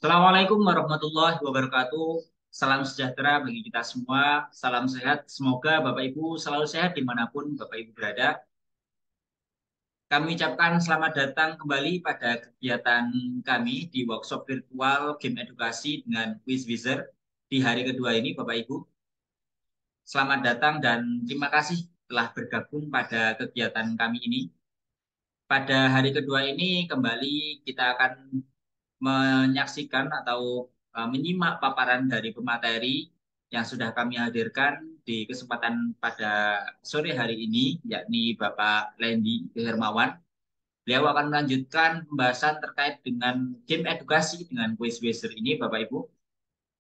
Assalamualaikum warahmatullahi wabarakatuh. Salam sejahtera bagi kita semua. Salam sehat. Semoga Bapak Ibu selalu sehat dimanapun Bapak Ibu berada. Kami ucapkan selamat datang kembali pada kegiatan kami di workshop virtual game edukasi dengan Quiz Wizard di hari kedua ini Bapak Ibu. Selamat datang dan terima kasih telah bergabung pada kegiatan kami ini. Pada hari kedua ini kembali kita akan menyaksikan atau menyimak paparan dari pemateri yang sudah kami hadirkan di kesempatan pada sore hari ini, yakni Bapak Lendi Hermawan. Beliau akan melanjutkan pembahasan terkait dengan game edukasi dengan quiz Wizard ini, Bapak Ibu.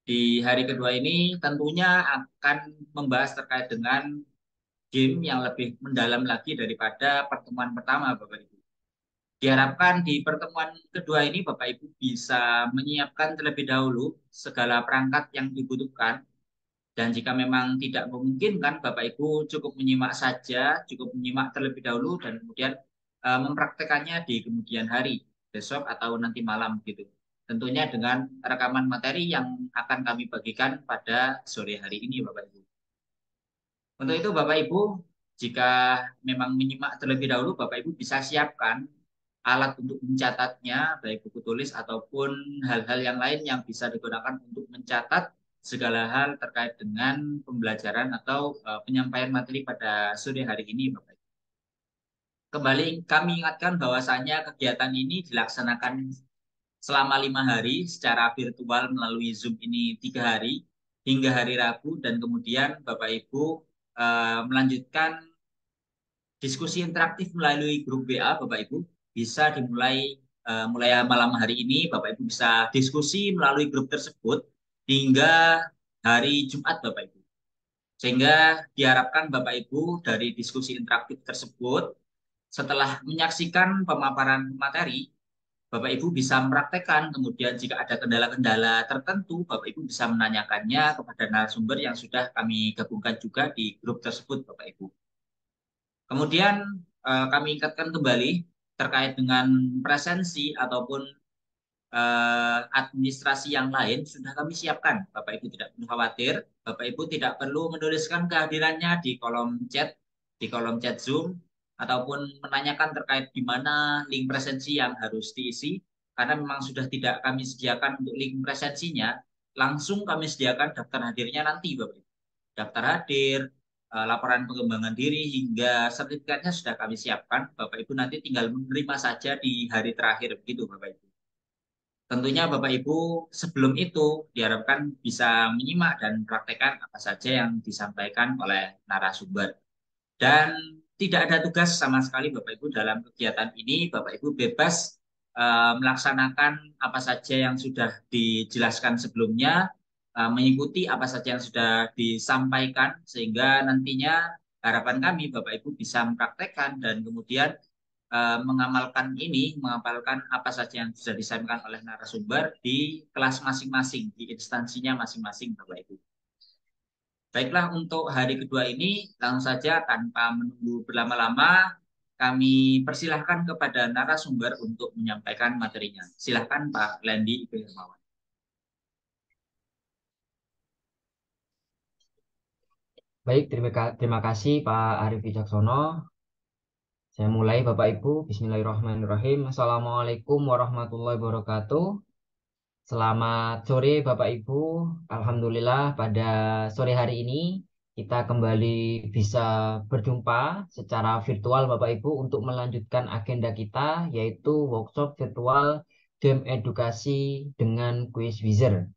Di hari kedua ini tentunya akan membahas terkait dengan game yang lebih mendalam lagi daripada pertemuan pertama, Bapak Ibu. Diharapkan di pertemuan kedua ini Bapak Ibu bisa menyiapkan terlebih dahulu segala perangkat yang dibutuhkan dan jika memang tidak memungkinkan Bapak Ibu cukup menyimak saja, cukup menyimak terlebih dahulu dan kemudian mempraktekannya di kemudian hari, besok atau nanti malam gitu. Tentunya dengan rekaman materi yang akan kami bagikan pada sore hari ini Bapak Ibu. Untuk itu Bapak Ibu, jika memang menyimak terlebih dahulu, Bapak Ibu bisa siapkan alat untuk mencatatnya, baik buku tulis ataupun hal-hal yang lain yang bisa digunakan untuk mencatat segala hal terkait dengan pembelajaran atau penyampaian materi pada sore hari ini, Bapak Ibu. Kembali kami ingatkan bahwasanya kegiatan ini dilaksanakan selama 5 hari secara virtual melalui Zoom ini 3 hari hingga hari Rabu dan kemudian Bapak Ibu melanjutkan diskusi interaktif melalui grup WA Bapak Ibu bisa dimulai mulai malam hari ini Bapak Ibu bisa diskusi melalui grup tersebut hingga hari Jumat Bapak Ibu. Sehingga diharapkan Bapak Ibu dari diskusi interaktif tersebut setelah menyaksikan pemaparan materi Bapak Ibu bisa mempraktekkan, kemudian jika ada kendala-kendala tertentu, Bapak Ibu bisa menanyakannya kepada narasumber yang sudah kami gabungkan juga di grup tersebut, Bapak Ibu. Kemudian kami ingatkan kembali terkait dengan presensi ataupun administrasi yang lain sudah kami siapkan. Bapak Ibu tidak perlu khawatir, Bapak Ibu tidak perlu menuliskan kehadirannya di kolom chat Zoom, ataupun menanyakan terkait di mana link presensi yang harus diisi, karena memang sudah tidak kami sediakan untuk link presensinya, langsung kami sediakan daftar hadirnya nanti, Bapak Ibu. Daftar hadir, laporan pengembangan diri hingga sertifikatnya sudah kami siapkan. Bapak Ibu nanti tinggal menerima saja di hari terakhir begitu Bapak Ibu. Tentunya Bapak Ibu sebelum itu diharapkan bisa menyimak dan praktekkan apa saja yang disampaikan oleh narasumber. Dan tidak ada tugas sama sekali Bapak Ibu dalam kegiatan ini. Bapak Ibu bebas melaksanakan apa saja yang sudah dijelaskan sebelumnya, mengikuti apa saja yang sudah disampaikan, sehingga nantinya harapan kami Bapak Ibu bisa mempraktekkan dan kemudian mengamalkan apa saja yang sudah disampaikan oleh narasumber di kelas masing-masing, di instansinya masing-masing Bapak Ibu. Baiklah, untuk hari kedua ini langsung saja tanpa menunggu berlama-lama, kami persilahkan kepada narasumber untuk menyampaikan materinya. Silahkan Pak Lendi Ibu Hermawan. Baik, terima kasih Pak Arif Wicaksono. Saya mulai Bapak Ibu. Bismillahirrahmanirrahim. Assalamualaikum warahmatullahi wabarakatuh. Selamat sore Bapak Ibu. Alhamdulillah pada sore hari ini kita kembali bisa berjumpa secara virtual Bapak Ibu untuk melanjutkan agenda kita yaitu workshop virtual game edukasi dengan quiz wizard.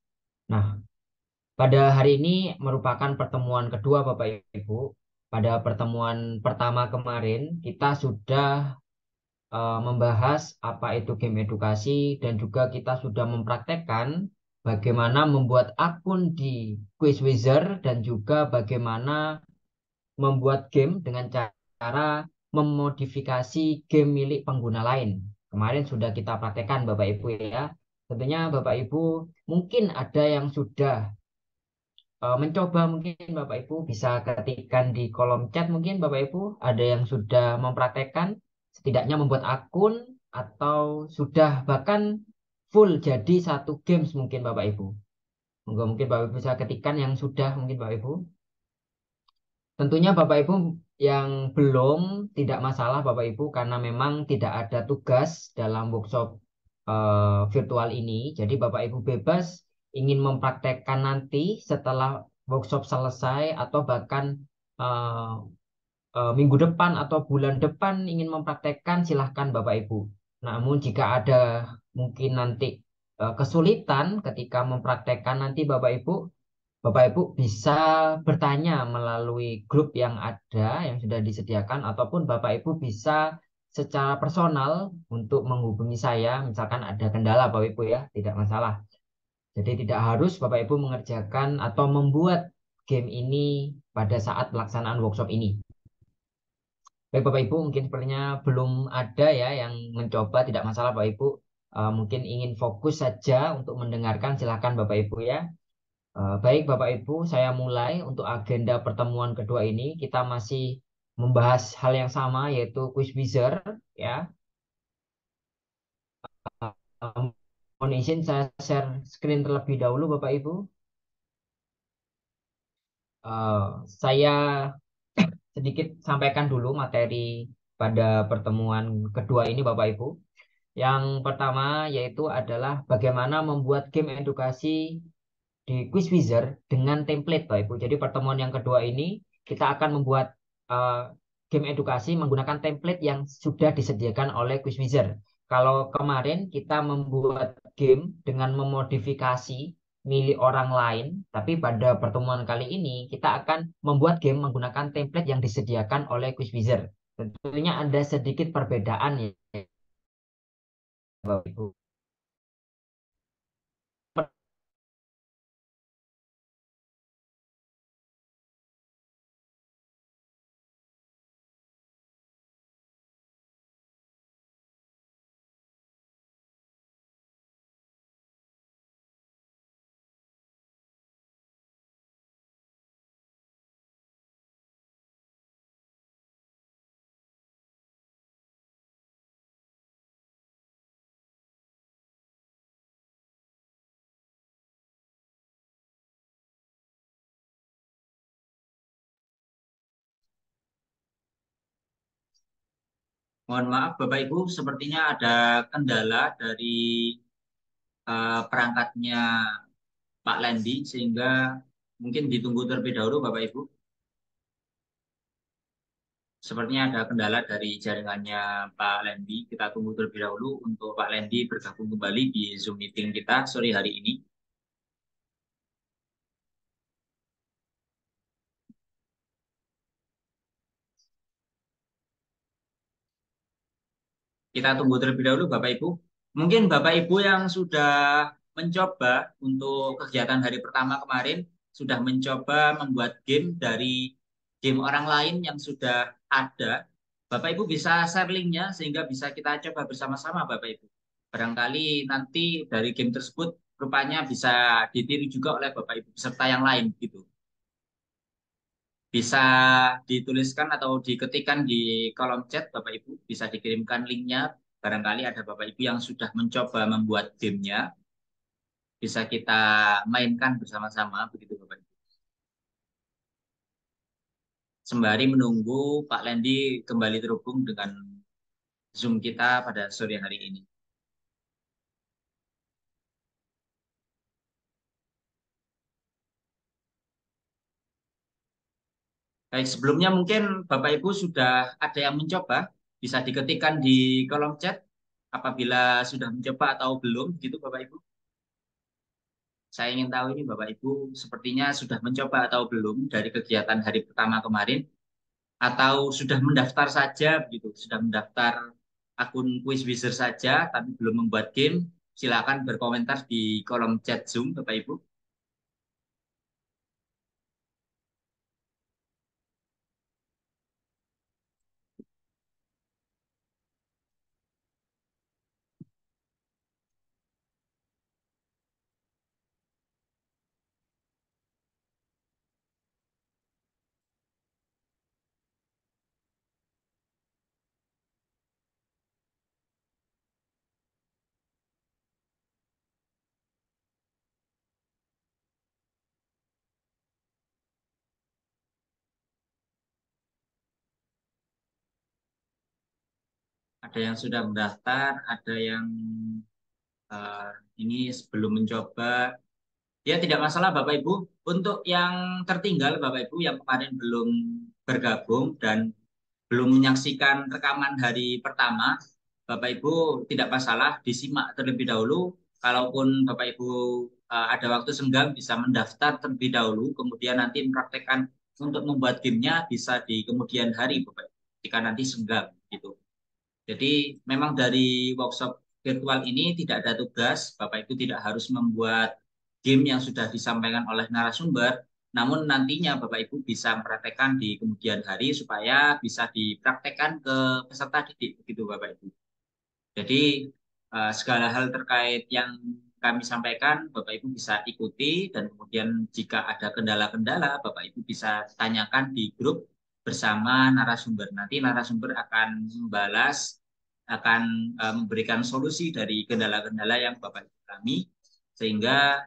Nah, pada hari ini merupakan pertemuan kedua Bapak Ibu. Pada pertemuan pertama kemarin kita sudah membahas apa itu game edukasi dan juga kita sudah mempraktekkan bagaimana membuat akun di Quiz Wizard dan juga bagaimana membuat game dengan cara memodifikasi game milik pengguna lain. Kemarin sudah kita praktekkan Bapak Ibu ya. Tentunya Bapak Ibu mungkin ada yang sudah mencoba, mungkin Bapak Ibu bisa ketikkan di kolom chat, mungkin Bapak Ibu ada yang sudah mempraktekkan setidaknya membuat akun atau sudah bahkan full jadi satu games mungkin Bapak Ibu. Mungkin Bapak Ibu bisa ketikkan yang sudah mungkin Bapak Ibu. Tentunya Bapak Ibu yang belum tidak masalah Bapak Ibu karena memang tidak ada tugas dalam workshop virtual ini. Jadi Bapak Ibu bebas ingin mempraktekkan nanti setelah workshop selesai atau bahkan eh, minggu depan atau bulan depan ingin mempraktekkan silahkan Bapak Ibu. Namun jika ada mungkin nanti kesulitan ketika mempraktekkan nanti Bapak Ibu bisa bertanya melalui grup yang ada yang sudah disediakan ataupun Bapak Ibu bisa secara personal untuk menghubungi saya misalkan ada kendala Bapak Ibu ya, tidak masalah. Jadi tidak harus Bapak Ibu mengerjakan atau membuat game ini pada saat pelaksanaan workshop ini. Baik Bapak Ibu, mungkin sepertinya belum ada ya yang mencoba, tidak masalah Bapak Ibu. Mungkin ingin fokus saja untuk mendengarkan, silakan Bapak Ibu ya. Baik Bapak Ibu, saya mulai untuk agenda pertemuan kedua ini. Kita masih membahas hal yang sama yaitu quiz buzzer ya. Eh, Mohon izin saya share screen terlebih dahulu Bapak Ibu. Saya sedikit sampaikan dulu materi pada pertemuan kedua ini Bapak Ibu. Yang pertama yaitu adalah bagaimana membuat game edukasi di Quiz Wizard dengan template Bapak Ibu. Jadi pertemuan yang kedua ini kita akan membuat game edukasi menggunakan template yang sudah disediakan oleh Quiz Wizard. Kalau kemarin kita membuat game dengan memodifikasi milik orang lain, tapi pada pertemuan kali ini kita akan membuat game menggunakan template yang disediakan oleh Quiz Wizard. Tentunya ada sedikit perbedaan ya Bapak Ibu. Mohon maaf Bapak Ibu, sepertinya ada kendala dari perangkatnya Pak Lendi sehingga mungkin ditunggu terlebih dahulu Bapak Ibu. Sepertinya ada kendala dari jaringannya Pak Lendi. Kita tunggu terlebih dahulu untuk Pak Lendi bergabung kembali di Zoom meeting kita sore hari ini. Kita tunggu terlebih dahulu Bapak Ibu. Mungkin Bapak Ibu yang sudah mencoba untuk kegiatan hari pertama kemarin, sudah mencoba membuat game dari game orang lain yang sudah ada. Bapak Ibu bisa share linknya sehingga bisa kita coba bersama-sama Bapak Ibu. Barangkali nanti dari game tersebut rupanya bisa ditiru juga oleh Bapak Ibu peserta yang lain gitu. Bisa dituliskan atau diketikkan di kolom chat Bapak Ibu, bisa dikirimkan linknya. Barangkali ada Bapak Ibu yang sudah mencoba membuat gamenya, bisa kita mainkan bersama-sama, begitu Bapak Ibu. Sembari menunggu Pak Lendi kembali terhubung dengan Zoom kita pada sore hari ini. Baik, sebelumnya mungkin Bapak Ibu sudah ada yang mencoba, bisa diketikkan di kolom chat apabila sudah mencoba atau belum, gitu Bapak Ibu. Saya ingin tahu ini Bapak Ibu sepertinya sudah mencoba atau belum dari kegiatan hari pertama kemarin atau sudah mendaftar saja begitu, sudah mendaftar akun Quizwizard saja tapi belum membuat game. Silakan berkomentar di kolom chat Zoom Bapak Ibu. Ada yang sudah mendaftar, ada yang eh, ini sebelum mencoba. Ya, tidak masalah Bapak Ibu. Untuk yang tertinggal Bapak Ibu yang kemarin belum bergabung dan belum menyaksikan rekaman hari pertama, Bapak Ibu tidak masalah disimak terlebih dahulu. Kalaupun Bapak Ibu ada waktu senggang bisa mendaftar terlebih dahulu, kemudian nanti mempraktekkan untuk membuat gamenya bisa di kemudian hari Bapak Ibu, jika nanti senggang gitu. Jadi memang dari workshop virtual ini tidak ada tugas, Bapak Ibu tidak harus membuat game yang sudah disampaikan oleh narasumber, namun nantinya Bapak Ibu bisa mempraktekkan di kemudian hari supaya bisa dipraktekkan ke peserta didik begitu Bapak Ibu. Jadi segala hal terkait yang kami sampaikan Bapak Ibu bisa ikuti dan kemudian jika ada kendala-kendala Bapak Ibu bisa tanyakan di grup bersama narasumber. Nanti narasumber akan membalas, akan memberikan solusi dari kendala-kendala yang Bapak Ibu alami sehingga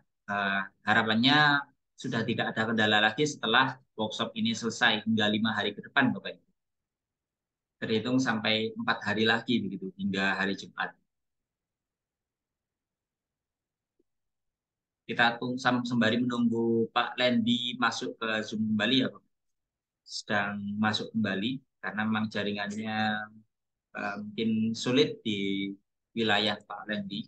harapannya sudah tidak ada kendala lagi setelah workshop ini selesai hingga 5 hari ke depan Bapak Ibu. Terhitung sampai 4 hari lagi begitu hingga hari Jumat. Kita sembari menunggu Pak Lendi masuk ke Zoom kembali ya, Pak. Sedang masuk kembali karena memang jaringannya mungkin sulit di wilayah Pak Lendi.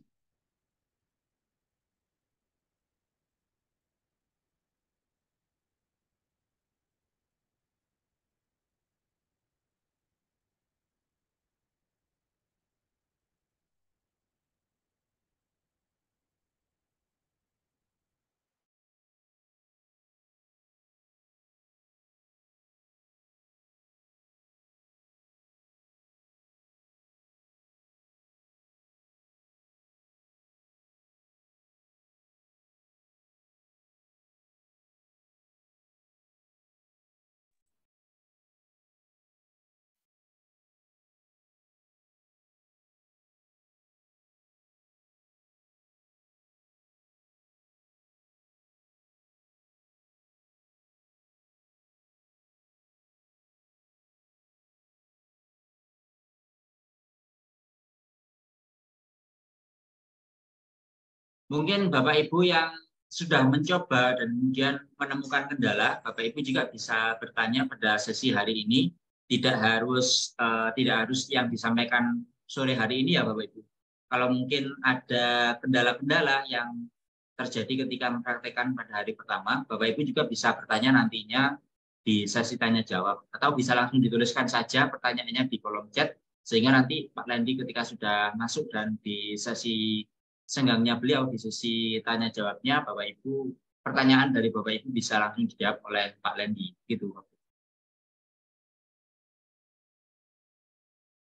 Mungkin Bapak Ibu yang sudah mencoba dan kemudian menemukan kendala, Bapak Ibu juga bisa bertanya pada sesi hari ini. Tidak harus yang disampaikan sore hari ini ya Bapak Ibu. Kalau mungkin ada kendala-kendala yang terjadi ketika mempraktekkan pada hari pertama, Bapak Ibu juga bisa bertanya nantinya di sesi tanya jawab atau bisa langsung dituliskan saja pertanyaannya di kolom chat sehingga nanti Pak Lendi ketika sudah masuk dan di sesi senggangnya beliau di sesi tanya jawabnya Bapak Ibu pertanyaan dari Bapak Ibu bisa langsung dijawab oleh Pak Lendi gitu.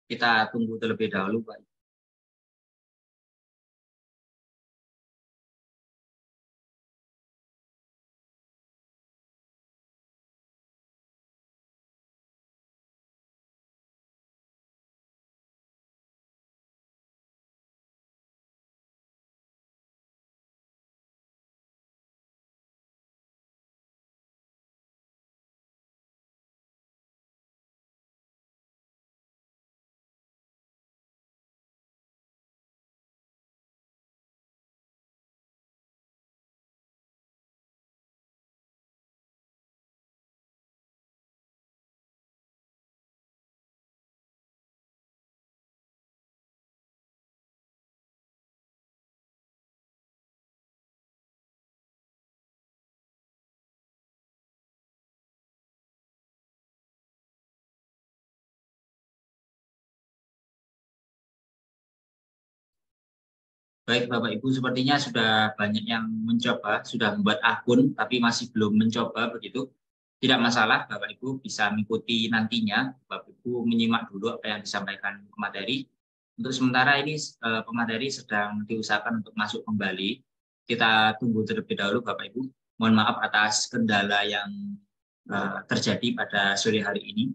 Kita tunggu terlebih dahulu Pak. Baik Bapak Ibu, sepertinya sudah banyak yang mencoba, sudah membuat akun tapi masih belum mencoba begitu. Tidak masalah, Bapak Ibu bisa mengikuti nantinya. Bapak Ibu menyimak dulu apa yang disampaikan pemateri. Untuk sementara ini pemateri sedang diusahakan untuk masuk kembali. Kita tunggu terlebih dahulu Bapak Ibu. Mohon maaf atas kendala yang terjadi pada sore hari ini.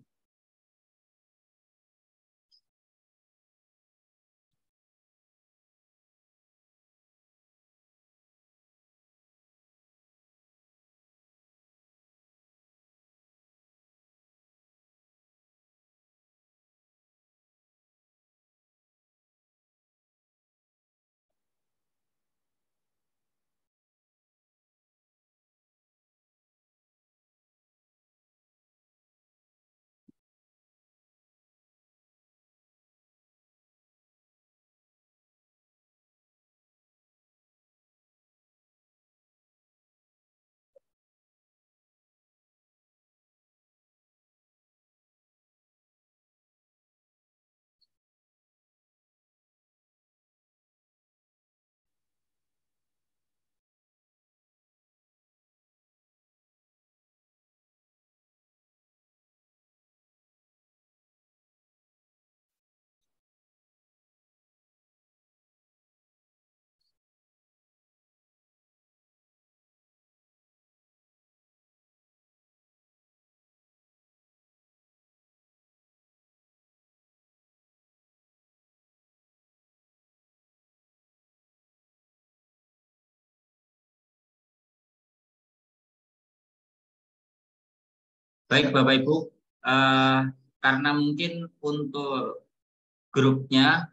Baik Bapak Ibu, karena mungkin untuk grupnya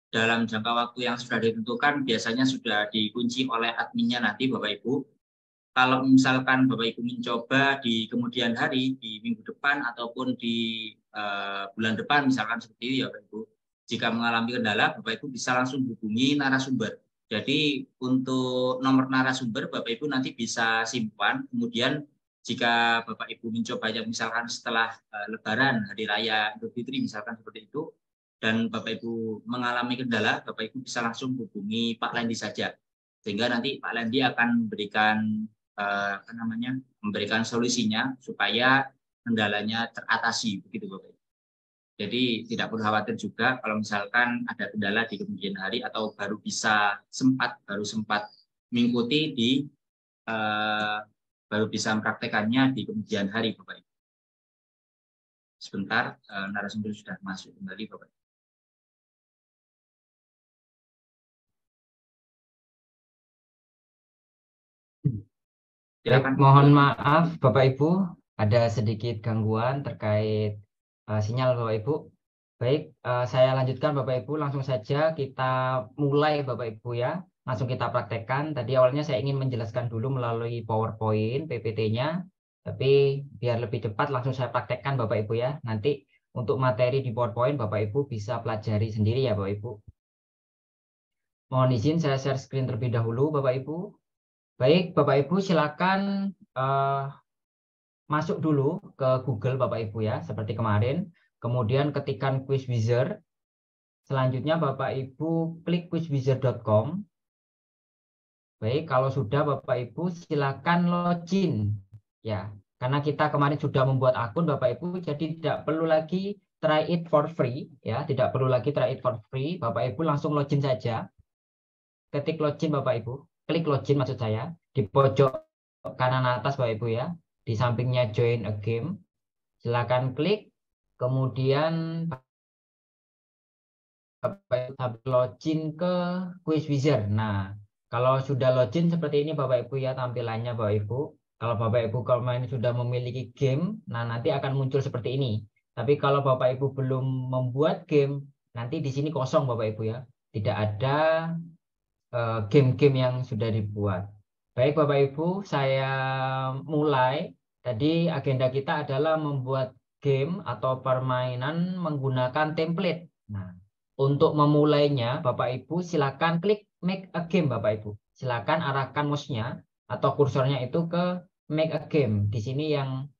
dalam jangka waktu yang sudah ditentukan biasanya sudah dikunci oleh adminnya nanti Bapak Ibu. Kalau misalkan Bapak Ibu mencoba di kemudian hari, di minggu depan ataupun di bulan depan misalkan seperti itu ya Bapak Ibu, jika mengalami kendala Bapak Ibu bisa langsung hubungi narasumber. Jadi untuk nomor narasumber Bapak Ibu nanti bisa simpan, kemudian jika Bapak Ibu mencobanya misalkan setelah Lebaran, Hari Raya Idul Fitri misalkan seperti itu, dan Bapak Ibu mengalami kendala, Bapak Ibu bisa langsung hubungi Pak Lendi saja. Sehingga nanti Pak Lendi akan memberikan solusinya supaya kendalanya teratasi begitu Bapak Ibu. Jadi tidak perlu khawatir juga kalau misalkan ada kendala di kemudian hari atau baru sempat mengikuti baru bisa mempraktekannya di kemudian hari Bapak Ibu. Sebentar, narasumber sudah masuk kembali Bapak Ibu. Baik, Silakan. mohon maaf Bapak Ibu, ada sedikit gangguan terkait sinyal Bapak Ibu. Baik, saya lanjutkan Bapak Ibu, langsung saja kita mulai Bapak Ibu ya. Langsung kita praktekkan. Tadi awalnya saya ingin menjelaskan dulu melalui PowerPoint, PPT-nya. Tapi biar lebih cepat langsung saya praktekkan Bapak Ibu ya. Nanti untuk materi di PowerPoint Bapak Ibu bisa pelajari sendiri ya Bapak Ibu. Mohon izin saya share screen terlebih dahulu Bapak Ibu. Baik, Bapak Ibu silakan masuk dulu ke Google Bapak Ibu ya, seperti kemarin. Kemudian ketikkan Quiz Wizard. Selanjutnya Bapak Ibu klik quizwizard.com. Baik, kalau sudah Bapak Ibu silakan login ya. Karena kita kemarin sudah membuat akun Bapak Ibu, jadi tidak perlu lagi try it for free ya, tidak perlu lagi try it for free. Bapak Ibu langsung login saja. Ketik login Bapak Ibu, klik login maksud saya di pojok kanan atas Bapak Ibu ya, di sampingnya join a game. Silakan klik, kemudian Bapak Ibu login ke Quiz Wizard. Nah, kalau sudah login seperti ini Bapak Ibu ya tampilannya Bapak Ibu. Kalau Bapak Ibu kalau sudah memiliki game, nah nanti akan muncul seperti ini. Tapi kalau Bapak Ibu belum membuat game, nanti di sini kosong Bapak Ibu ya. Tidak ada game-game yang sudah dibuat. Baik Bapak Ibu, saya mulai. Tadi agenda kita adalah membuat game atau permainan menggunakan template. Nah, untuk memulainya, Bapak Ibu silakan klik make a game Bapak Ibu. Silakan arahkan mouse-nya atau kursornya itu ke make a game. Di sini yang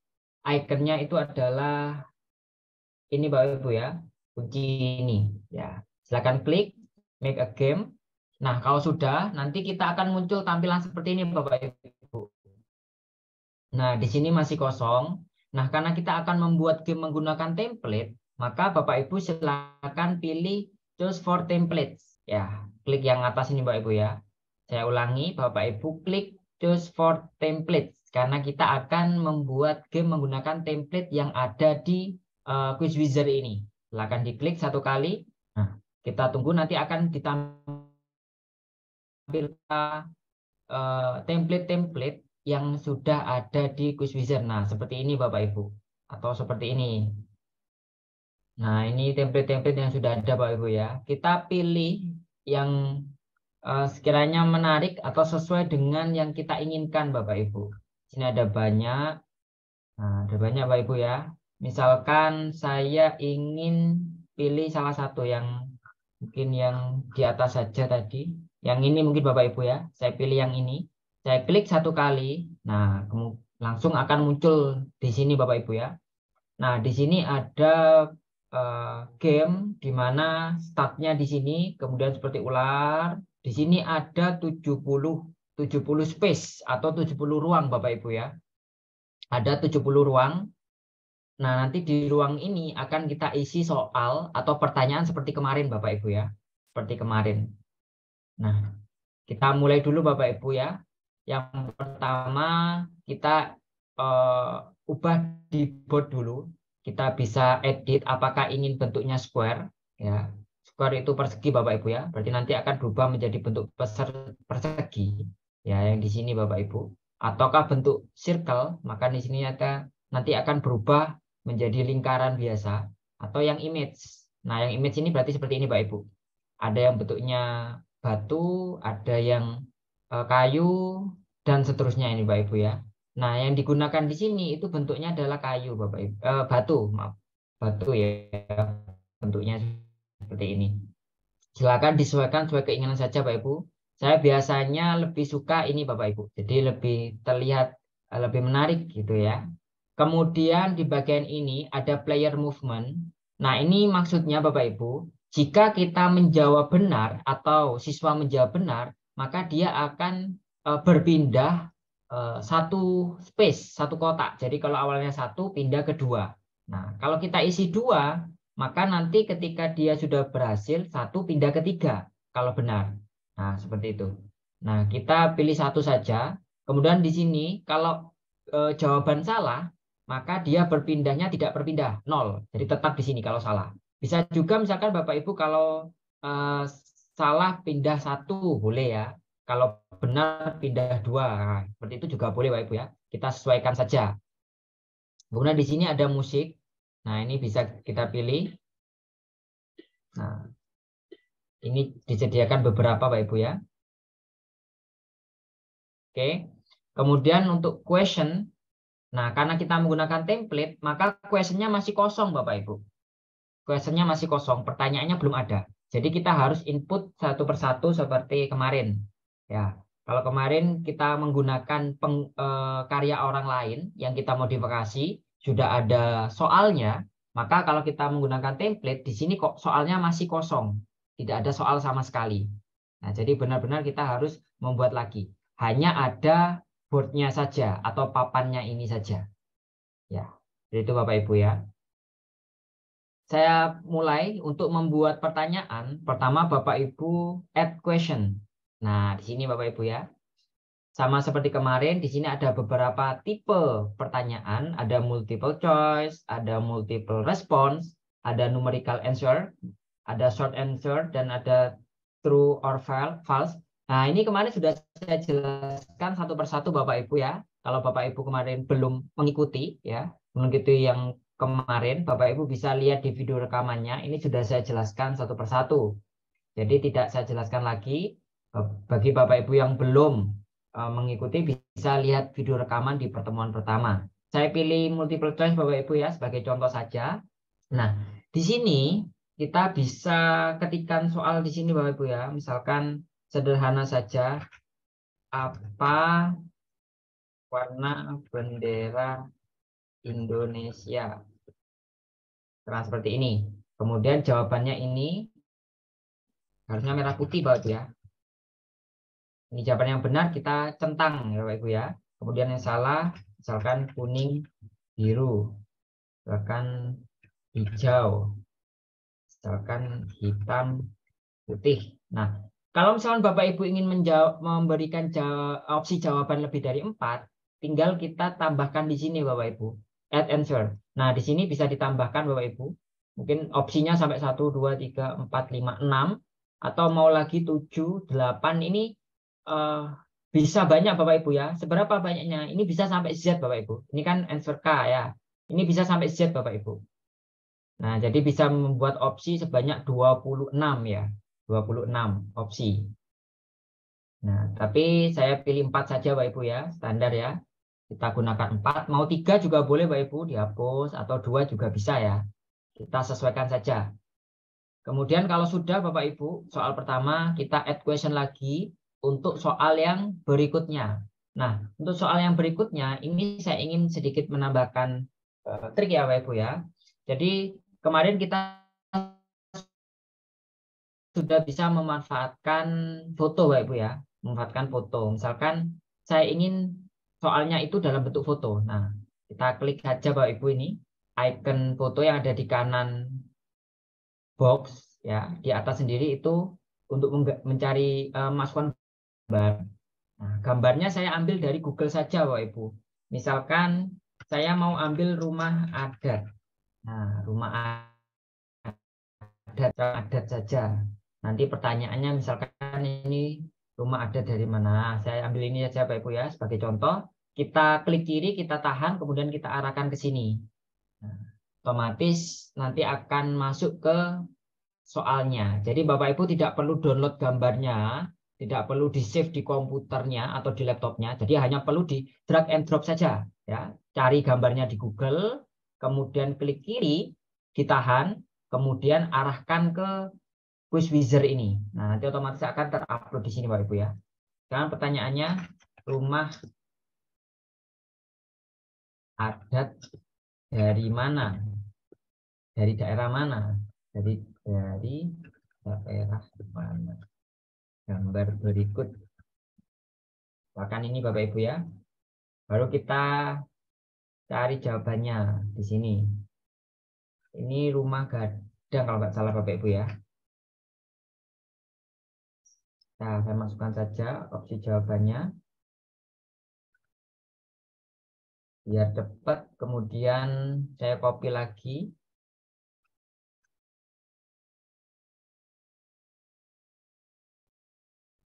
ikonnya itu adalah ini Bapak Ibu ya, kunci ini ya. Silakan klik make a game. Nah, kalau sudah, nanti kita akan muncul tampilan seperti ini Bapak Ibu. Nah, di sini masih kosong. Nah, karena kita akan membuat game menggunakan template, maka Bapak Ibu silakan pilih choose for templates. Ya, klik yang atas ini Bapak Ibu ya. Saya ulangi, Bapak Ibu klik choose for templates. Karena kita akan membuat game menggunakan template yang ada di Quiz Wizard ini. Silakan diklik satu kali. Nah, kita tunggu nanti akan ditampilkan template-template yang sudah ada di Quiz Wizard. Nah, seperti ini Bapak Ibu. Atau seperti ini. Nah, ini template-template yang sudah ada Bapak Ibu ya. Kita pilih yang sekiranya menarik atau sesuai dengan yang kita inginkan Bapak Ibu. Sini ada banyak. Nah, ada banyak Bapak Ibu ya. Misalkan saya ingin pilih salah satu yang mungkin yang di atas saja tadi. Yang ini mungkin Bapak Ibu ya. Saya pilih yang ini. Saya klik satu kali. Nah, langsung akan muncul di sini Bapak Ibu ya. Nah, di sini ada game di mana startnya di sini, kemudian seperti ular. Di sini ada 70 space atau 70 ruang Bapak Ibu ya. Ada 70 ruang. Nah, nanti di ruang ini akan kita isi soal atau pertanyaan seperti kemarin Bapak Ibu ya. Seperti kemarin. Nah, kita mulai dulu Bapak Ibu ya. Yang pertama kita ubah di board dulu. Kita bisa edit apakah ingin bentuknya square ya. Square itu persegi Bapak Ibu ya. Berarti nanti akan berubah menjadi bentuk persegi ya yang di sini Bapak Ibu. Ataukah bentuk circle, maka di sini ada nanti akan berubah menjadi lingkaran biasa atau yang image. Nah, yang image ini berarti seperti ini Pak Ibu. Ada yang bentuknya batu, ada yang kayu, dan seterusnya ini Pak Ibu ya. Nah, yang digunakan di sini itu bentuknya adalah kayu Bapak Ibu. Batu, maaf. Batu ya, bentuknya seperti ini. Silakan disesuaikan sesuai keinginan saja Pak Ibu. Saya biasanya lebih suka ini Bapak Ibu. Jadi lebih terlihat lebih menarik gitu ya. Kemudian di bagian ini ada player movement. Nah, ini maksudnya Bapak Ibu, jika kita menjawab benar atau siswa menjawab benar, maka dia akan berpindah satu space, satu kotak. Jadi kalau awalnya satu, pindah ke dua. Nah, kalau kita isi dua, maka nanti ketika dia sudah berhasil, satu pindah ke tiga, kalau benar. Nah, seperti itu. Nah, kita pilih satu saja. Kemudian di sini, kalau jawaban salah, maka dia berpindahnya tidak berpindah, nol. Jadi tetap di sini kalau salah. Bisa juga misalkan Bapak Ibu kalau salah pindah satu, boleh ya. Kalau benar pindah dua, nah, seperti itu juga boleh Bapak Ibu ya. Kita sesuaikan saja. Kemudian di sini ada musik. Nah, ini bisa kita pilih. Nah, ini disediakan beberapa Bapak Ibu ya. Oke. Kemudian untuk question, nah karena kita menggunakan template, maka questionnya masih kosong Bapak Ibu. Questionnya masih kosong, pertanyaannya belum ada. Jadi kita harus input satu persatu seperti kemarin. Ya, kalau kemarin kita menggunakan karya orang lain yang kita modifikasi, sudah ada soalnya, maka kalau kita menggunakan template, di sini kok soalnya masih kosong. Tidak ada soal sama sekali. Nah, jadi benar-benar kita harus membuat lagi. Hanya ada boardnya saja atau papannya ini saja. Ya, jadi itu Bapak Ibu ya. Saya mulai untuk membuat pertanyaan. Pertama Bapak Ibu add question. Nah, di sini Bapak Ibu ya. Sama seperti kemarin, di sini ada beberapa tipe pertanyaan. Ada multiple choice, ada multiple response, ada numerical answer, ada short answer, dan ada true or false. Nah, ini kemarin sudah saya jelaskan satu persatu Bapak Ibu ya. Kalau Bapak Ibu kemarin belum mengikuti ya, mengikuti yang kemarin, Bapak Ibu bisa lihat di video rekamannya. Ini sudah saya jelaskan satu persatu. Jadi tidak saya jelaskan lagi. Bagi Bapak Ibu yang belum mengikuti, bisa lihat video rekaman di pertemuan pertama. Saya pilih multiple choice Bapak Ibu ya sebagai contoh saja. Nah, di sini kita bisa ketikkan soal di sini Bapak Ibu ya. Misalkan sederhana saja, apa warna bendera Indonesia? Nah, seperti ini. Kemudian jawabannya ini harusnya merah putih Bapak Ibu ya. Ini jawaban yang benar kita centang ya Bapak Ibu ya. Kemudian yang salah misalkan kuning, biru, misalkan hijau, misalkan hitam, putih. Nah, kalau misalkan Bapak Ibu ingin memberikan opsi jawaban lebih dari 4, tinggal kita tambahkan di sini Bapak Ibu. Add answer. Nah, di sini bisa ditambahkan Bapak Ibu. Mungkin opsinya sampai 1, 2, 3, 4, 5, 6. Atau mau lagi 7, 8. Ini bisa banyak Bapak Ibu ya. Seberapa banyaknya? Ini bisa sampai Z Bapak Ibu. Ini kan answer K ya. Ini bisa sampai Z Bapak Ibu. Nah, jadi bisa membuat opsi sebanyak 26 ya. 26 opsi. Nah, tapi saya pilih 4 saja Bapak Ibu ya, standar ya. Kita gunakan 4, mau 3 juga boleh Bapak Ibu, dihapus, atau 2 juga bisa ya. Kita sesuaikan saja. Kemudian kalau sudah Bapak Ibu, soal pertama kita add question lagi untuk soal yang berikutnya. Nah, untuk soal yang berikutnya, ini saya ingin sedikit menambahkan trik ya Bapak Ibu ya. Jadi kemarin kita sudah bisa memanfaatkan foto Bapak Ibu ya. Memanfaatkan foto. Misalkan saya ingin soalnya itu dalam bentuk foto. Nah, kita klik saja Bapak Ibu ini. Icon foto yang ada di kanan box ya, di atas sendiri itu untuk mencari masukan gambar. Nah, gambarnya saya ambil dari Google saja Bapak Ibu. Misalkan saya mau ambil rumah adat. Nah, rumah adat saja. Nanti pertanyaannya misalkan ini rumah adat dari mana. Saya ambil ini saja Bapak Ibu ya sebagai contoh. kita klik kiri, kita tahan, kemudian kita arahkan ke sini. Nah, otomatis nanti akan masuk ke soalnya. Jadi Bapak Ibu tidak perlu download gambarnya, tidak perlu di-save di komputernya atau di laptopnya. Jadi hanya perlu di drag and drop saja. Ya, cari gambarnya di Google, kemudian klik kiri, ditahan, kemudian arahkan ke quiz wizard ini. Nah, nanti otomatis akan terupload di sini Bapak Ibu ya. Sekarang pertanyaannya, rumah adat dari mana? Dari daerah mana? Dari daerah mana? Gambar berikut. Bahkan ini Bapak Ibu ya. Baru kita cari jawabannya di sini. Ini rumah gadang kalau nggak salah Bapak Ibu ya. Nah, saya masukkan saja opsi jawabannya. Biar cepat. Kemudian saya copy lagi.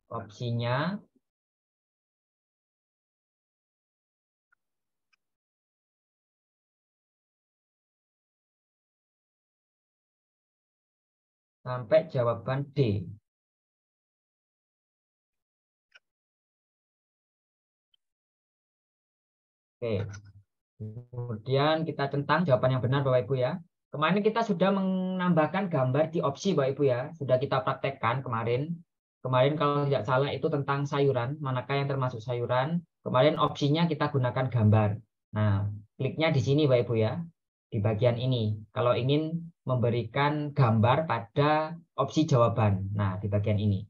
Opsinya. Sampai jawaban D. Oke. Kemudian kita centang jawaban yang benar Bapak Ibu ya. Kemarin kita sudah menambahkan gambar di opsi Bapak Ibu ya. Sudah kita praktekkan kemarin. Kemarin kalau tidak salah itu tentang sayuran. Manakah yang termasuk sayuran. Kemarin opsinya kita gunakan gambar. Nah, kliknya di sini Bapak Ibu ya. Di bagian ini. Kalau ingin memberikan gambar pada opsi jawaban. Nah, di bagian ini.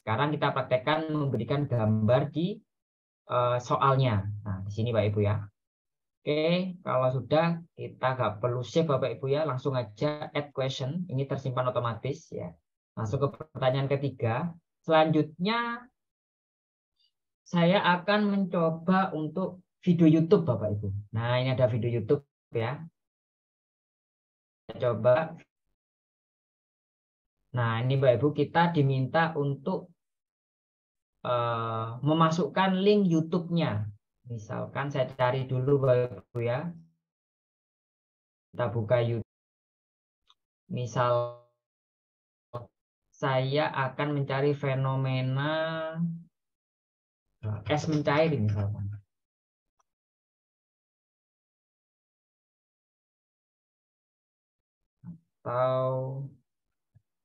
Sekarang kita praktekkan memberikan gambar di soalnya. Nah, di sini Bapak Ibu ya. Oke, kalau sudah kita nggak perlu save Bapak Ibu ya, langsung aja add question. Ini tersimpan otomatis ya. Masuk ke pertanyaan ketiga. Selanjutnya saya akan mencoba untuk video YouTube Bapak Ibu. Nah, ini ada video YouTube ya. Kita coba. Nah, ini Bapak Ibu kita diminta untuk memasukkan link YouTube-nya. Misalkan saya cari dulu Bapak Ibu ya. Kita buka YouTube. Misal saya akan mencari fenomena es mencair misalkan. Atau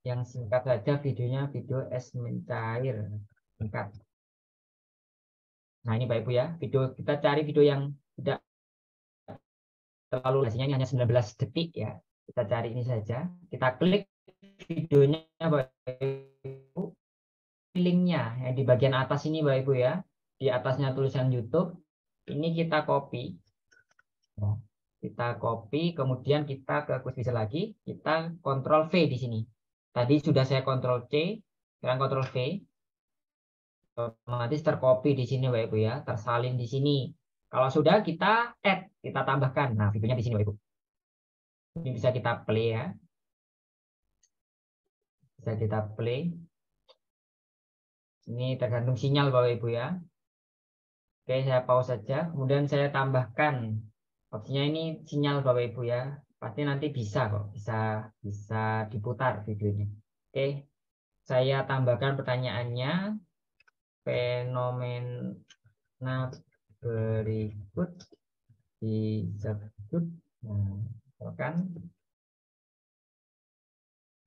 yang singkat saja videonya video es mencair singkat. Nah ini Bapak Ibu ya, video kita cari video yang tidak terlalu durasinya, ini hanya 19 detik ya. Kita cari ini saja. Kita klik videonya Bapak Ibu. Linknya yang di bagian atas ini Bapak Ibu ya. Di atasnya tulisan YouTube. Ini kita copy. Kita copy, kemudian kita ke quiz wizard lagi. Kita Ctrl V di sini. Tadi sudah saya Ctrl C, sekarang Ctrl V. Otomatis tercopy di sini Bapak Ibu ya, tersalin di sini. Kalau sudah kita add, kita tambahkan. Nah, videonya di sini Bapak Ibu. Ini bisa kita play ya. Bisa kita play. Ini tergantung sinyal Bapak Ibu ya. Oke, saya pause saja. Kemudian saya tambahkan. Opsinya ini sinyal Bapak Ibu ya. Pasti nanti bisa kok. Bisa diputar videonya. Oke. Saya tambahkan pertanyaannya. Fenomena berikut disebut. Nah, misalkan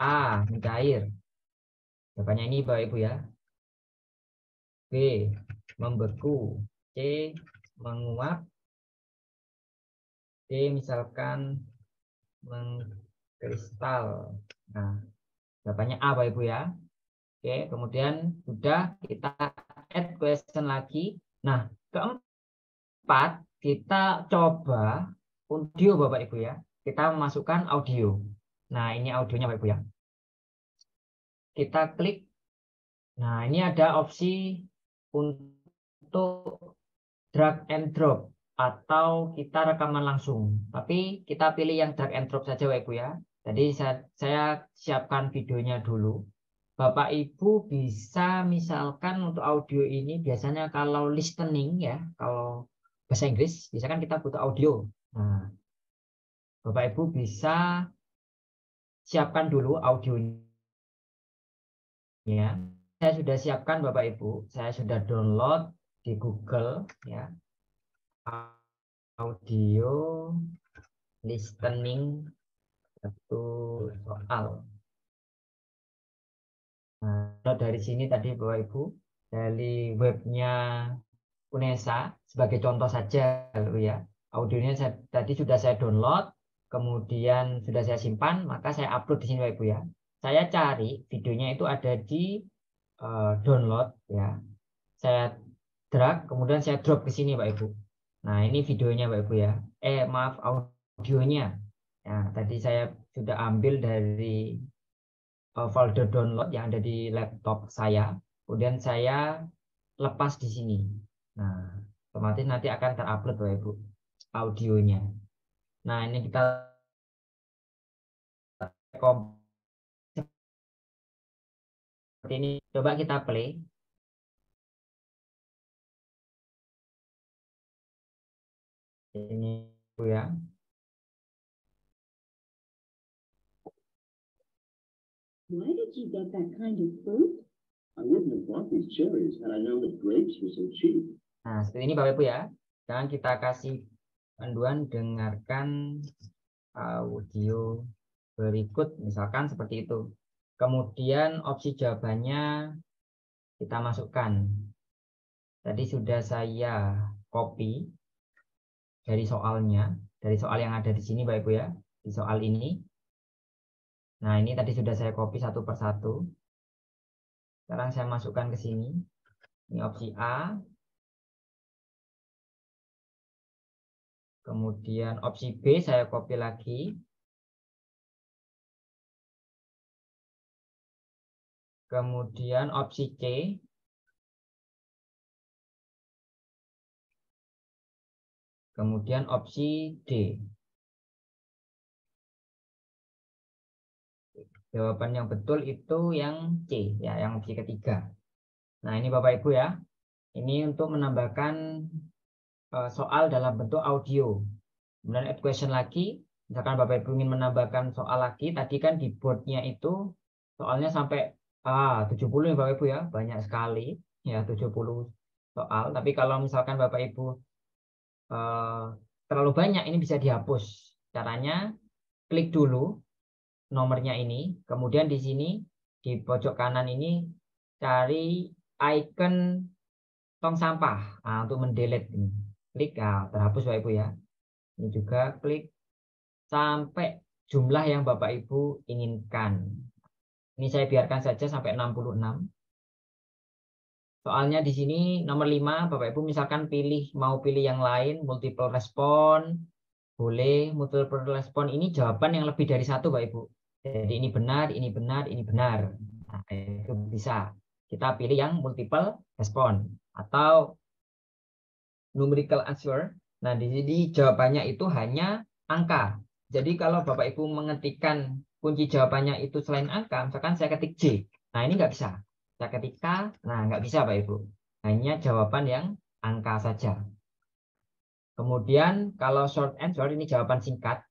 A. Mencair. Jawabannya ini Bapak Ibu ya. B. Membeku. C. Menguap. D. Misalkan mengkristal. Nah, jawabannya A Bapak Ibu ya. Oke, kemudian sudah kita add question lagi. Nah, keempat kita coba audio Bapak Ibu ya. Kita memasukkan audio. Nah, ini audionya Bapak Ibu ya. Kita klik. Nah, ini ada opsi untuk drag and drop atau kita rekaman langsung. Tapi kita pilih yang drag and drop saja Bapak Ibu ya. Jadi saya siapkan videonya dulu. Bapak Ibu bisa misalkan untuk audio ini biasanya kalau listening ya, kalau bahasa Inggris, bisa kan kita butuh audio. Nah, Bapak Ibu bisa siapkan dulu audionya. Saya sudah siapkan Bapak Ibu, saya sudah download di Google ya, audio listening satu soal. Nah, dari sini tadi Bapak Ibu, dari webnya UNESA sebagai contoh saja ya. Audionya tadi sudah saya download, kemudian sudah saya simpan, maka saya upload di sini Bapak Ibu ya. Saya cari videonya itu ada di download ya. Saya drag, kemudian saya drop ke sini Pak Ibu. Nah, ini videonya Pak Ibu ya. Maaf, audionya. Nah, tadi saya sudah ambil dari folder download yang ada di laptop saya. Kemudian saya lepas di sini. Nah, otomatis nanti akan terupload Pak Ibu audionya. Nah, ini kita seperti ini. Coba kita play. Ini Bu ya. Why did you get that kind of fruit? I wouldn't have bought these cherries had I known that grapes were so cheap. Nah, seperti ini Bapak Ibu ya. Sekarang kita kasih panduan dengarkan audio berikut, misalkan seperti itu. Kemudian opsi jawabannya kita masukkan. Tadi sudah saya copy dari soalnya, dari soal yang ada di sini Bapak Ibu ya, di soal ini. Nah, ini tadi sudah saya copy satu persatu. Sekarang saya masukkan ke sini. Ini opsi A. Kemudian opsi B saya copy lagi. Kemudian opsi C. Kemudian opsi D. Jawaban yang betul itu yang C, ya, yang opsi ketiga. Nah, ini Bapak Ibu ya. Ini untuk menambahkan soal dalam bentuk audio. Kemudian add question lagi. Misalkan Bapak Ibu ingin menambahkan soal lagi, tadi kan di boardnya itu soalnya sampai 70 ya Bapak Ibu ya, banyak sekali ya 70 soal. Tapi kalau misalkan Bapak Ibu terlalu banyak, ini bisa dihapus. Caranya klik dulu nomornya ini, kemudian di sini di pojok kanan ini cari icon tong sampah. Nah, untuk mendelete ini, klik, terhapus Bapak Ibu ya. Ini juga klik sampai jumlah yang Bapak Ibu inginkan. Ini saya biarkan saja sampai 66. Soalnya di sini nomor 5, Bapak Ibu misalkan mau pilih yang lain, multiple respon, boleh. Multiple respon ini jawaban yang lebih dari satu Bapak Ibu. Jadi ini benar, ini benar, ini benar. Nah, itu bisa. Kita pilih yang multiple respon atau numerical answer. Nah, di sini jawabannya itu hanya angka. Jadi kalau Bapak Ibu mengetikkan kunci jawabannya itu selain angka, misalkan saya ketik J. Nah, ini nggak bisa. Saya ketikkan, nah nggak bisa Bapak Ibu. Hanya jawaban yang angka saja. Kemudian kalau short answer ini jawaban singkat.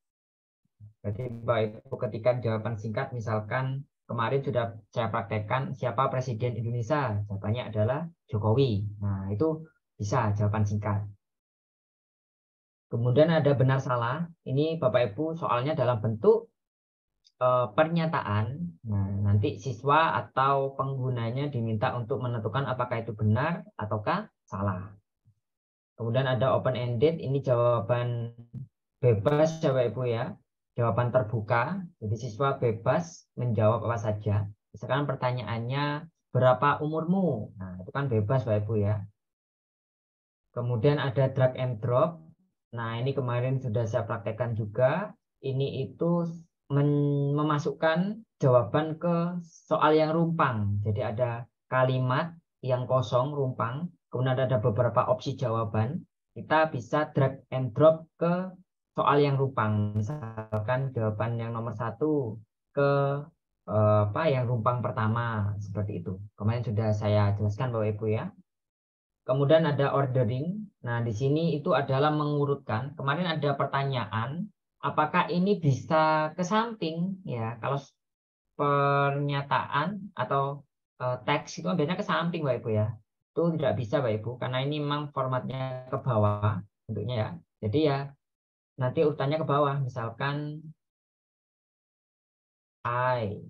Jadi Bapak Ibu ketikkan jawaban singkat, misalkan kemarin sudah saya praktekkan siapa Presiden Indonesia. Jawabannya adalah Jokowi. Nah, itu bisa jawaban singkat. Kemudian ada benar salah. Ini Bapak Ibu soalnya dalam bentuk pernyataan. Nah, nanti siswa atau penggunanya diminta untuk menentukan apakah itu benar ataukah salah. Kemudian ada open ended. Ini jawaban bebas Bapak Ibu ya. Jawaban terbuka. Jadi siswa bebas menjawab apa saja. Misalkan pertanyaannya berapa umurmu? Nah, itu kan bebas Bapak Ibu ya. Kemudian ada drag and drop. Nah, ini kemarin sudah saya praktekkan juga. Ini itu memasukkan jawaban ke soal yang rumpang. Jadi ada kalimat yang kosong, rumpang. Kemudian ada beberapa opsi jawaban. Kita bisa drag and drop ke soal yang rumpang. Misalkan jawaban yang nomor 1 ke yang rumpang pertama. Seperti itu. Kemarin sudah saya jelaskan Bapak Ibu ya. Kemudian ada ordering. Nah, di sini itu adalah mengurutkan. Kemarin ada pertanyaan, apakah ini bisa ke samping? Ya, kalau pernyataan atau teks itu biasanya ke samping, Bapak Ibu ya. Itu tidak bisa, Bapak Ibu, karena ini memang formatnya ke bawah bentuknya ya. Jadi ya nanti urutannya ke bawah. Misalkan I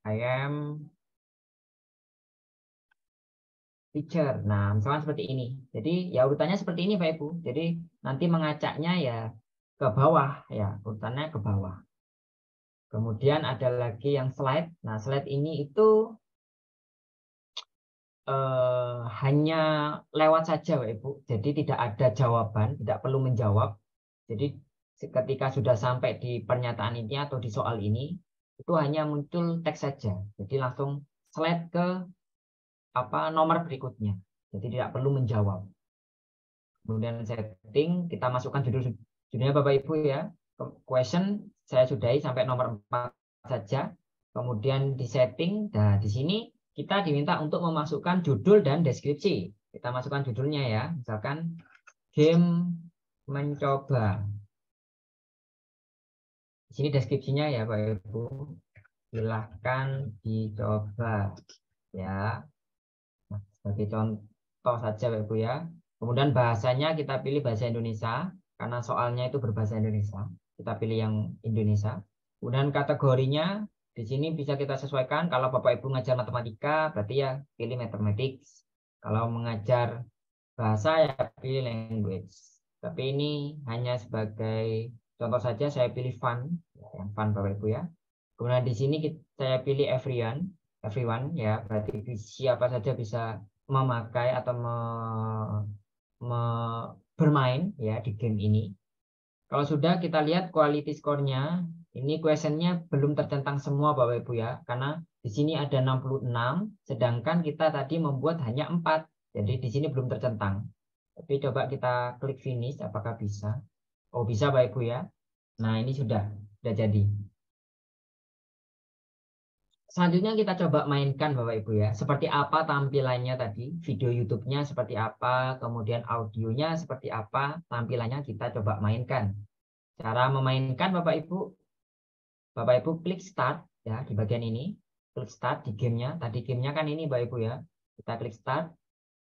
am teacher. Nah, misalkan seperti ini. Jadi ya urutannya seperti ini, Pak Ibu. Jadi nanti mengacaknya ya ke bawah ya, urutannya ke bawah. Kemudian ada lagi yang slide. Nah, slide ini itu hanya lewat saja, Pak Ibu. Jadi tidak ada jawaban, tidak perlu menjawab. Jadi ketika sudah sampai di pernyataan ini atau di soal ini, itu hanya muncul teks saja. Jadi langsung slide ke nomor berikutnya. Jadi tidak perlu menjawab. Kemudian setting, kita masukkan judulnya Bapak Ibu ya. Question saya sudahi sampai nomor 4 saja. Kemudian di setting, nah di sini kita diminta untuk memasukkan judul dan deskripsi. Kita masukkan judulnya ya, misalkan game mencoba. Di sini deskripsinya ya Bapak Ibu. Silahkan dicoba ya. Nah, sebagai contoh saja Bapak Ibu ya. Kemudian bahasanya kita pilih bahasa Indonesia karena soalnya itu berbahasa Indonesia. Kita pilih yang Indonesia. Kemudian kategorinya di sini bisa kita sesuaikan. Kalau Bapak Ibu ngajar matematika berarti ya pilih mathematics. Kalau mengajar bahasa ya pilih language. Tapi ini hanya sebagai contoh saja, saya pilih fun, yang fun Bapak Ibu ya. Kemudian di sini saya pilih everyone ya, berarti siapa saja bisa memakai atau bermain ya di game ini. Kalau sudah kita lihat quality score-nya, ini questionnya belum tercentang semua Bapak Ibu ya, karena di sini ada 66, sedangkan kita tadi membuat hanya 4. Jadi di sini belum tercentang. Tapi coba kita klik finish, apakah bisa? Oh bisa Bapak Ibu ya. Nah ini sudah jadi. Selanjutnya kita coba mainkan Bapak Ibu ya. Seperti apa tampilannya tadi, video YouTube-nya seperti apa, kemudian audionya seperti apa, tampilannya kita coba mainkan. Cara memainkan Bapak Ibu klik start ya di bagian ini, klik start di gamenya. Tadi gamenya kan ini Bapak Ibu ya. Kita klik start.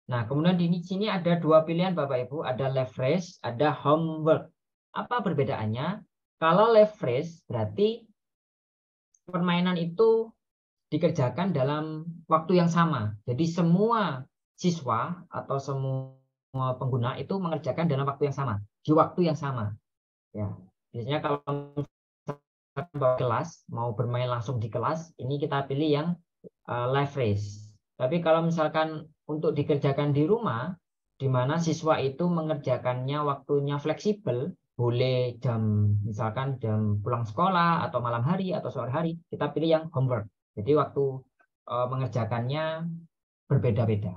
Nah kemudian di sini ada dua pilihan Bapak Ibu, ada left race, ada homework. Apa perbedaannya? Kalau left race berarti permainan itu dikerjakan dalam waktu yang sama. Jadi semua siswa atau semua pengguna itu mengerjakan dalam waktu yang sama, di waktu yang sama. Ya, biasanya kalau kelas mau bermain langsung di kelas, ini kita pilih yang live race. Tapi kalau misalkan untuk dikerjakan di rumah, di mana siswa itu mengerjakannya waktunya fleksibel, boleh misalkan jam pulang sekolah atau malam hari atau sore hari, kita pilih yang homework. Jadi waktu mengerjakannya berbeda-beda.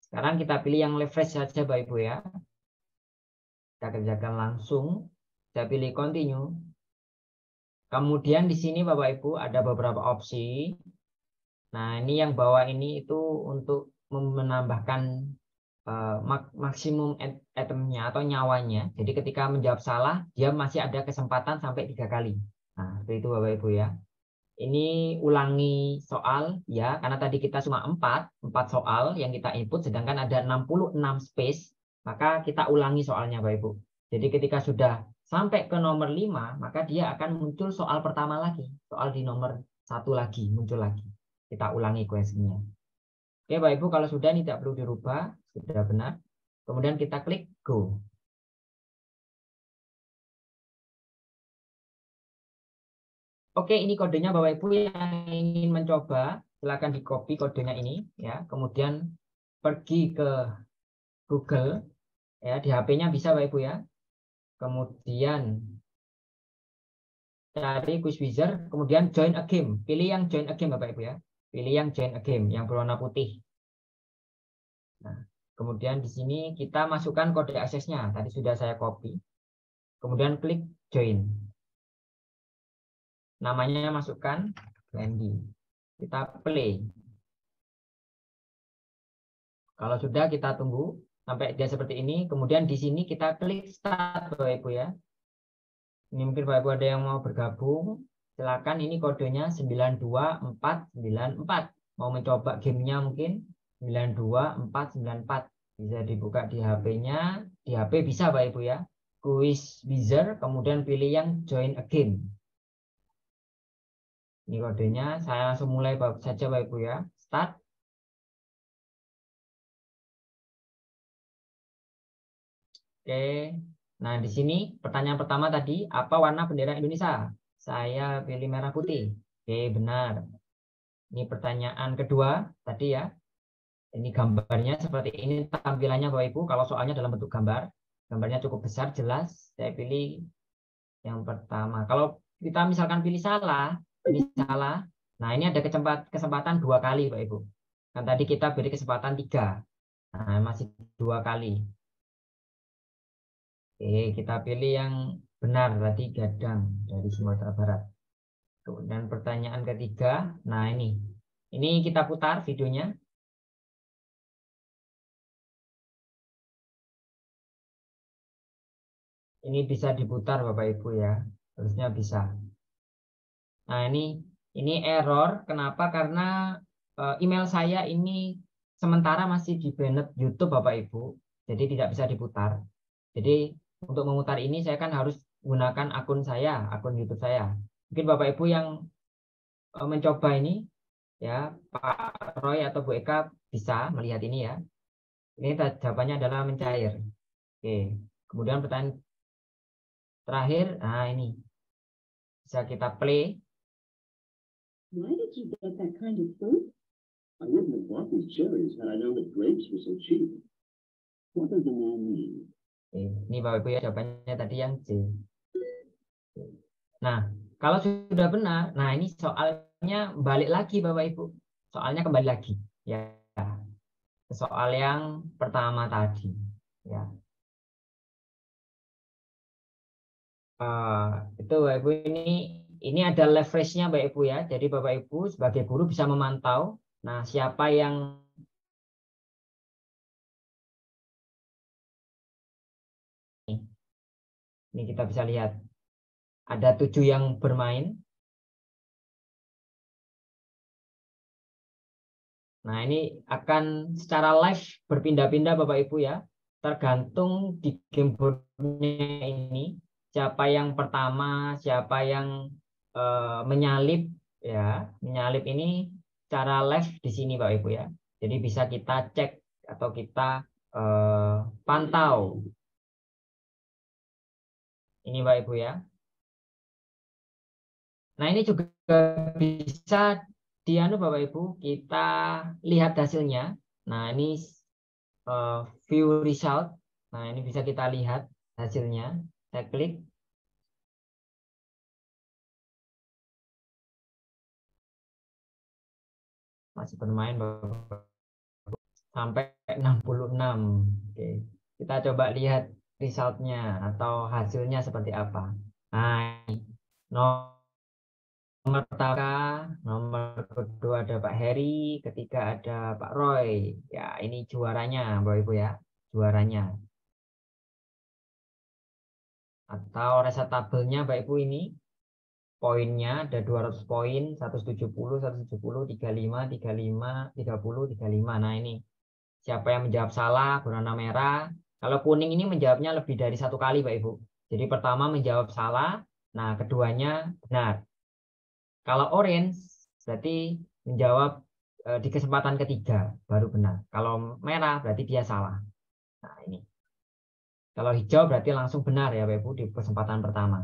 Sekarang kita pilih yang refresh saja Bapak Ibu ya. Kita kerjakan langsung. Saya pilih continue. Kemudian di sini Bapak Ibu ada beberapa opsi. Nah ini yang bawah ini itu untuk menambahkan maksimum itemnya atau nyawanya. Jadi ketika menjawab salah, dia masih ada kesempatan sampai 3 kali. Nah seperti itu Bapak Ibu ya. Ini ulangi soal ya, karena tadi kita cuma 4 soal yang kita input, sedangkan ada 66 space, maka kita ulangi soalnya Bapak Ibu. Jadi ketika sudah sampai ke nomor 5, maka dia akan muncul soal pertama lagi, soal di nomor 1 lagi, muncul lagi. Kita ulangi kuesionernya. Oke Bapak Ibu, kalau sudah ini tidak perlu dirubah, sudah benar. Kemudian kita klik go. Oke, ini kodenya Bapak Ibu yang ingin mencoba, silakan di copy kodenya ini ya. Kemudian pergi ke Google ya, di HP-nya bisa Bapak Ibu ya. Kemudian cari quiz wizard, kemudian join a game. Pilih yang join a game Bapak Ibu ya. Pilih yang join a game yang berwarna putih. Nah, kemudian di sini kita masukkan kode aksesnya. Tadi sudah saya copy. Kemudian klik join. Namanya masukkan Wendy. Kita play. Kalau sudah kita tunggu. sampai dia seperti ini. Kemudian di sini kita klik start Bapak Ibu ya. Ini mungkin Bapak Ibu ada yang mau bergabung. Silakan, ini kodenya 92494. Mau mencoba gamenya mungkin 92494. Bisa dibuka di HP-nya. Di HP bisa Bapak Ibu ya. Quiz Wizard, kemudian pilih yang join a game. Ini kodenya. Saya langsung mulai saja Bapak Ibu ya. Start. Oke. Nah, di sini pertanyaan pertama tadi, apa warna bendera Indonesia? Saya pilih merah putih. Oke, benar. Ini pertanyaan kedua tadi ya. Ini gambarnya seperti ini tampilannya Bapak Ibu. Kalau soalnya dalam bentuk gambar, gambarnya cukup besar, jelas. Saya pilih yang pertama. Kalau kita misalkan pilih salah, ini salah. Nah, ini ada kesempatan 2 kali Bapak Ibu. Kan tadi kita beri kesempatan 3. Nah, masih 2 kali. Oke, kita pilih yang benar tadi, Gadang dari Sumatera Barat. Dan pertanyaan ketiga, nah ini kita putar videonya. Ini bisa diputar Bapak Ibu ya, harusnya bisa. Nah ini error, kenapa? Karena email saya ini sementara masih di banned YouTube Bapak Ibu, jadi tidak bisa diputar. Jadi untuk memutar ini saya kan harus gunakan akun saya, akun YouTube saya. Mungkin Bapak Ibu yang mencoba ini ya, Pak Roy atau Bu Eka bisa melihat ini ya. Ini jawabannya adalah mencair. Oke. Kemudian pertanyaan terakhir, nah ini bisa kita play. Why did you get that kind of fruit? I wouldn't have bought these cherries had I known that grapes were so cheap. What does the man mean? Oke. Ini Bapak Ibu ya, jawabannya tadi yang C. Nah, kalau sudah benar, nah ini soalnya balik lagi Bapak Ibu. Soalnya kembali lagi ya. Soal yang pertama tadi ya. Itu Bapak Ibu, ini ada leverage-nya Bapak Ibu ya. Jadi Bapak Ibu sebagai guru bisa memantau. Nah, siapa yang ini kita bisa lihat ada 7 yang bermain. Nah, ini akan secara live berpindah-pindah Bapak Ibu ya. Tergantung di gameboardnya ini siapa yang pertama, siapa yang menyalip ya. Menyalip ini secara live di sini Bapak Ibu ya. Jadi bisa kita cek atau kita pantau. Ini Bapak Ibu ya. Nah, ini juga bisa Bapak Ibu, kita lihat hasilnya. Nah, ini view result. Nah, ini bisa kita lihat hasilnya. Saya klik. Masih bermain Bapak. Sampai 66. Oke. Kita coba lihat resultnya atau hasilnya seperti apa. Nah, nomor pertama, nomor kedua ada Pak Heri, ketiga ada Pak Roy. Ya, ini juaranya, Bapak Ibu ya, juaranya. Atau resetabelnya Bapak Ibu ini, poinnya ada 200 poin, 170, 170, 35, 35, 30, 35. Nah, ini siapa yang menjawab salah, berwarna merah. Kalau kuning ini menjawabnya lebih dari 1 kali, Bapak Ibu. Jadi pertama menjawab salah, nah keduanya benar. Kalau orange berarti menjawab di kesempatan ketiga baru benar. Kalau merah berarti dia salah. Nah, ini. Kalau hijau berarti langsung benar ya Bapak Ibu di kesempatan pertama.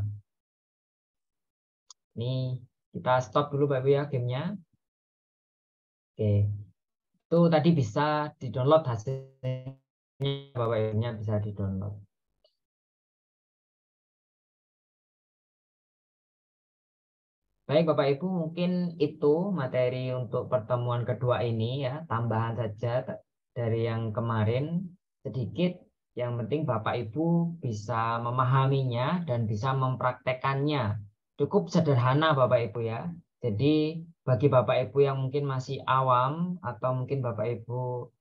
Ini kita stop dulu Bapak Ibu ya gamenya. Oke. Itu tadi bisa di-download hasilnya Bapak Ibu-nya bisa di-download. Baik Bapak Ibu, mungkin itu materi untuk pertemuan kedua ini ya, tambahan saja dari yang kemarin sedikit. Yang penting Bapak Ibu bisa memahaminya dan bisa mempraktekannya. Cukup sederhana Bapak Ibu ya. Jadi bagi Bapak Ibu yang mungkin masih awam atau mungkin Bapak Ibu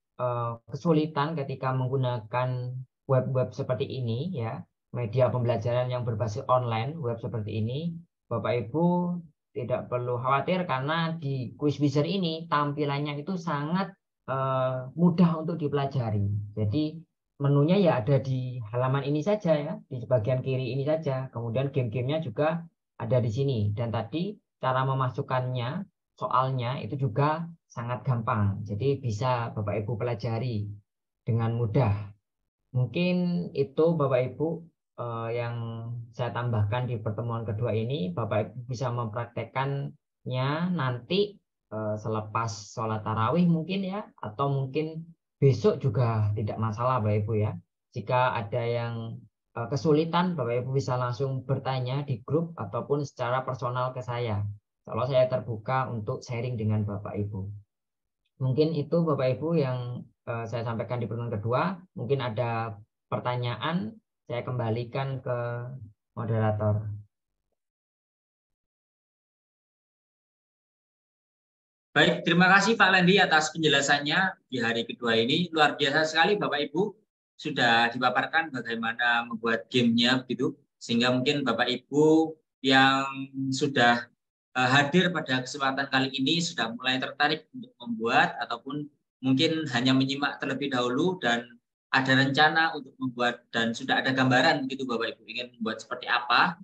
kesulitan ketika menggunakan web-web seperti ini ya, media pembelajaran yang berbasis online, web seperti ini, Bapak Ibu tidak perlu khawatir karena di Quizwizard ini tampilannya itu sangat mudah untuk dipelajari. Jadi menunya ya ada di halaman ini saja ya, di bagian kiri ini saja. Kemudian game-gamenya juga ada di sini. Dan tadi cara memasukkannya, soalnya itu juga sangat gampang. Jadi bisa Bapak Ibu pelajari dengan mudah. Mungkin itu Bapak Ibu yang saya tambahkan di pertemuan kedua ini. Bapak Ibu bisa mempraktekkannya nanti selepas sholat tarawih mungkin ya, atau mungkin besok juga tidak masalah Bapak Ibu ya. Jika ada yang kesulitan, Bapak Ibu bisa langsung bertanya di grup ataupun secara personal ke saya. Kalau saya terbuka untuk sharing dengan Bapak Ibu. Mungkin itu Bapak Ibu yang saya sampaikan di pertemuan kedua. Mungkin ada pertanyaan, saya kembalikan ke moderator. Baik, terima kasih Pak Lendi atas penjelasannya di hari kedua ini. Luar biasa sekali Bapak Ibu sudah dipaparkan bagaimana membuat gamenya begitu, sehingga mungkin Bapak Ibu yang sudah hadir pada kesempatan kali ini sudah mulai tertarik untuk membuat ataupun mungkin hanya menyimak terlebih dahulu dan ada rencana untuk membuat dan sudah ada gambaran begitu Bapak Ibu ingin membuat seperti apa.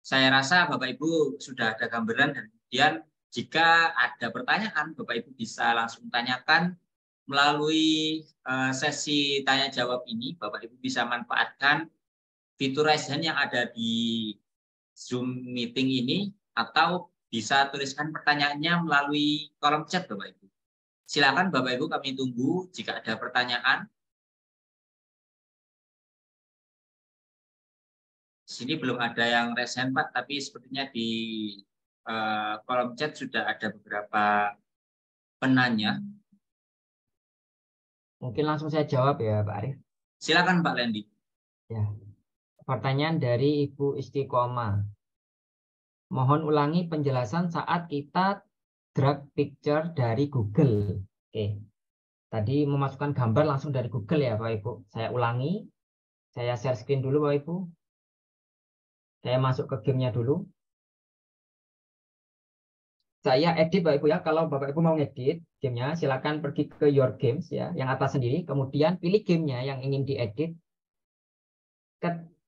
Saya rasa Bapak Ibu sudah ada gambaran dan kemudian jika ada pertanyaan Bapak Ibu bisa langsung tanyakan melalui sesi tanya jawab ini. Bapak Ibu bisa manfaatkan fitur raise hand yang ada di Zoom meeting ini atau bisa tuliskan pertanyaannya melalui kolom chat Bapak Ibu. Silakan Bapak Ibu, kami tunggu jika ada pertanyaan. Di sini belum ada yang raise hand Pak, tapi sepertinya di kolom chat sudah ada beberapa penanya. Mungkin langsung saya jawab ya Pak Arif. Silakan Pak Lendi. Ya. Pertanyaan dari Ibu Istiqomah. Mohon ulangi penjelasan saat kita drag picture dari Google. Oke. Tadi memasukkan gambar langsung dari Google ya Pak Ibu. Saya ulangi. Saya share screen dulu Pak Ibu. Saya masuk ke gamenya dulu. Saya edit Bapak Ibu ya. Kalau Bapak Ibu mau ngedit gamenya, silakan pergi ke Your Games ya, yang atas sendiri. Kemudian pilih gamenya yang ingin diedit.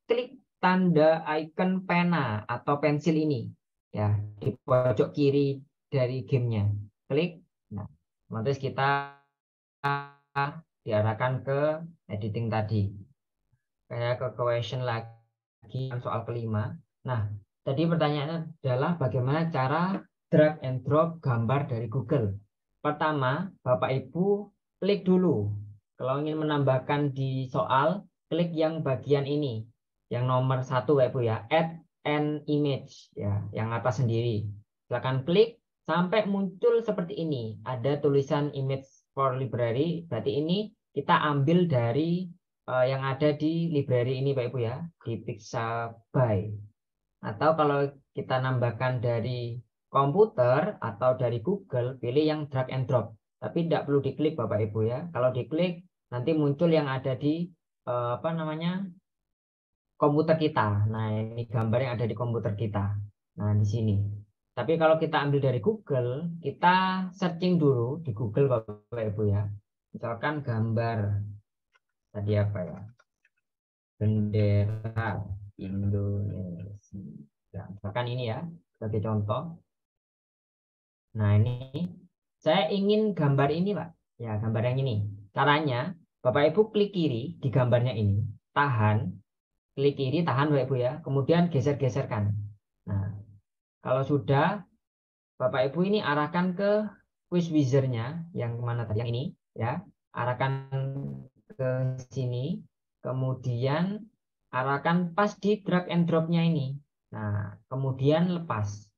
Klik tanda icon pena atau pensil ini ya di pojok kiri dari gamenya. Klik. Nah, otomatis kita diarahkan ke editing tadi. Kayak ke question lagi soal kelima. Nah, tadi pertanyaannya adalah bagaimana cara drag and drop gambar dari Google. Pertama, Bapak Ibu klik dulu. Kalau ingin menambahkan di soal, klik yang bagian ini, yang nomor 1 Bapak Ibu ya, add an image ya, yang atas sendiri. Silakan klik sampai muncul seperti ini. Ada tulisan image for library. Berarti ini kita ambil dari yang ada di library ini Pak Ibu ya, di Pixabay. Atau kalau kita nambahkan dari komputer atau dari Google, pilih yang drag and drop. Tapi tidak perlu diklik Bapak Ibu ya. Kalau diklik nanti muncul yang ada di komputer kita. Nah, ini gambar yang ada di komputer kita. Nah, di sini. Tapi kalau kita ambil dari Google, kita searching dulu di Google Bapak Ibu ya. Misalkan gambar tadi apa ya? Bendera Indonesia. Misalkan ini ya, sebagai contoh. Nah, ini saya ingin gambar ini, Pak. Ya, gambar yang ini. Caranya, Bapak Ibu klik kiri di gambarnya ini, tahan, klik kiri, tahan Bapak Ibu ya, kemudian geser-geserkan. Nah, kalau sudah, Bapak Ibu ini arahkan ke Quizwizard-nya, yang mana tadi, yang ini, ya, arahkan ke sini, kemudian arahkan pas di drag and drop-nya ini. Nah, kemudian lepas.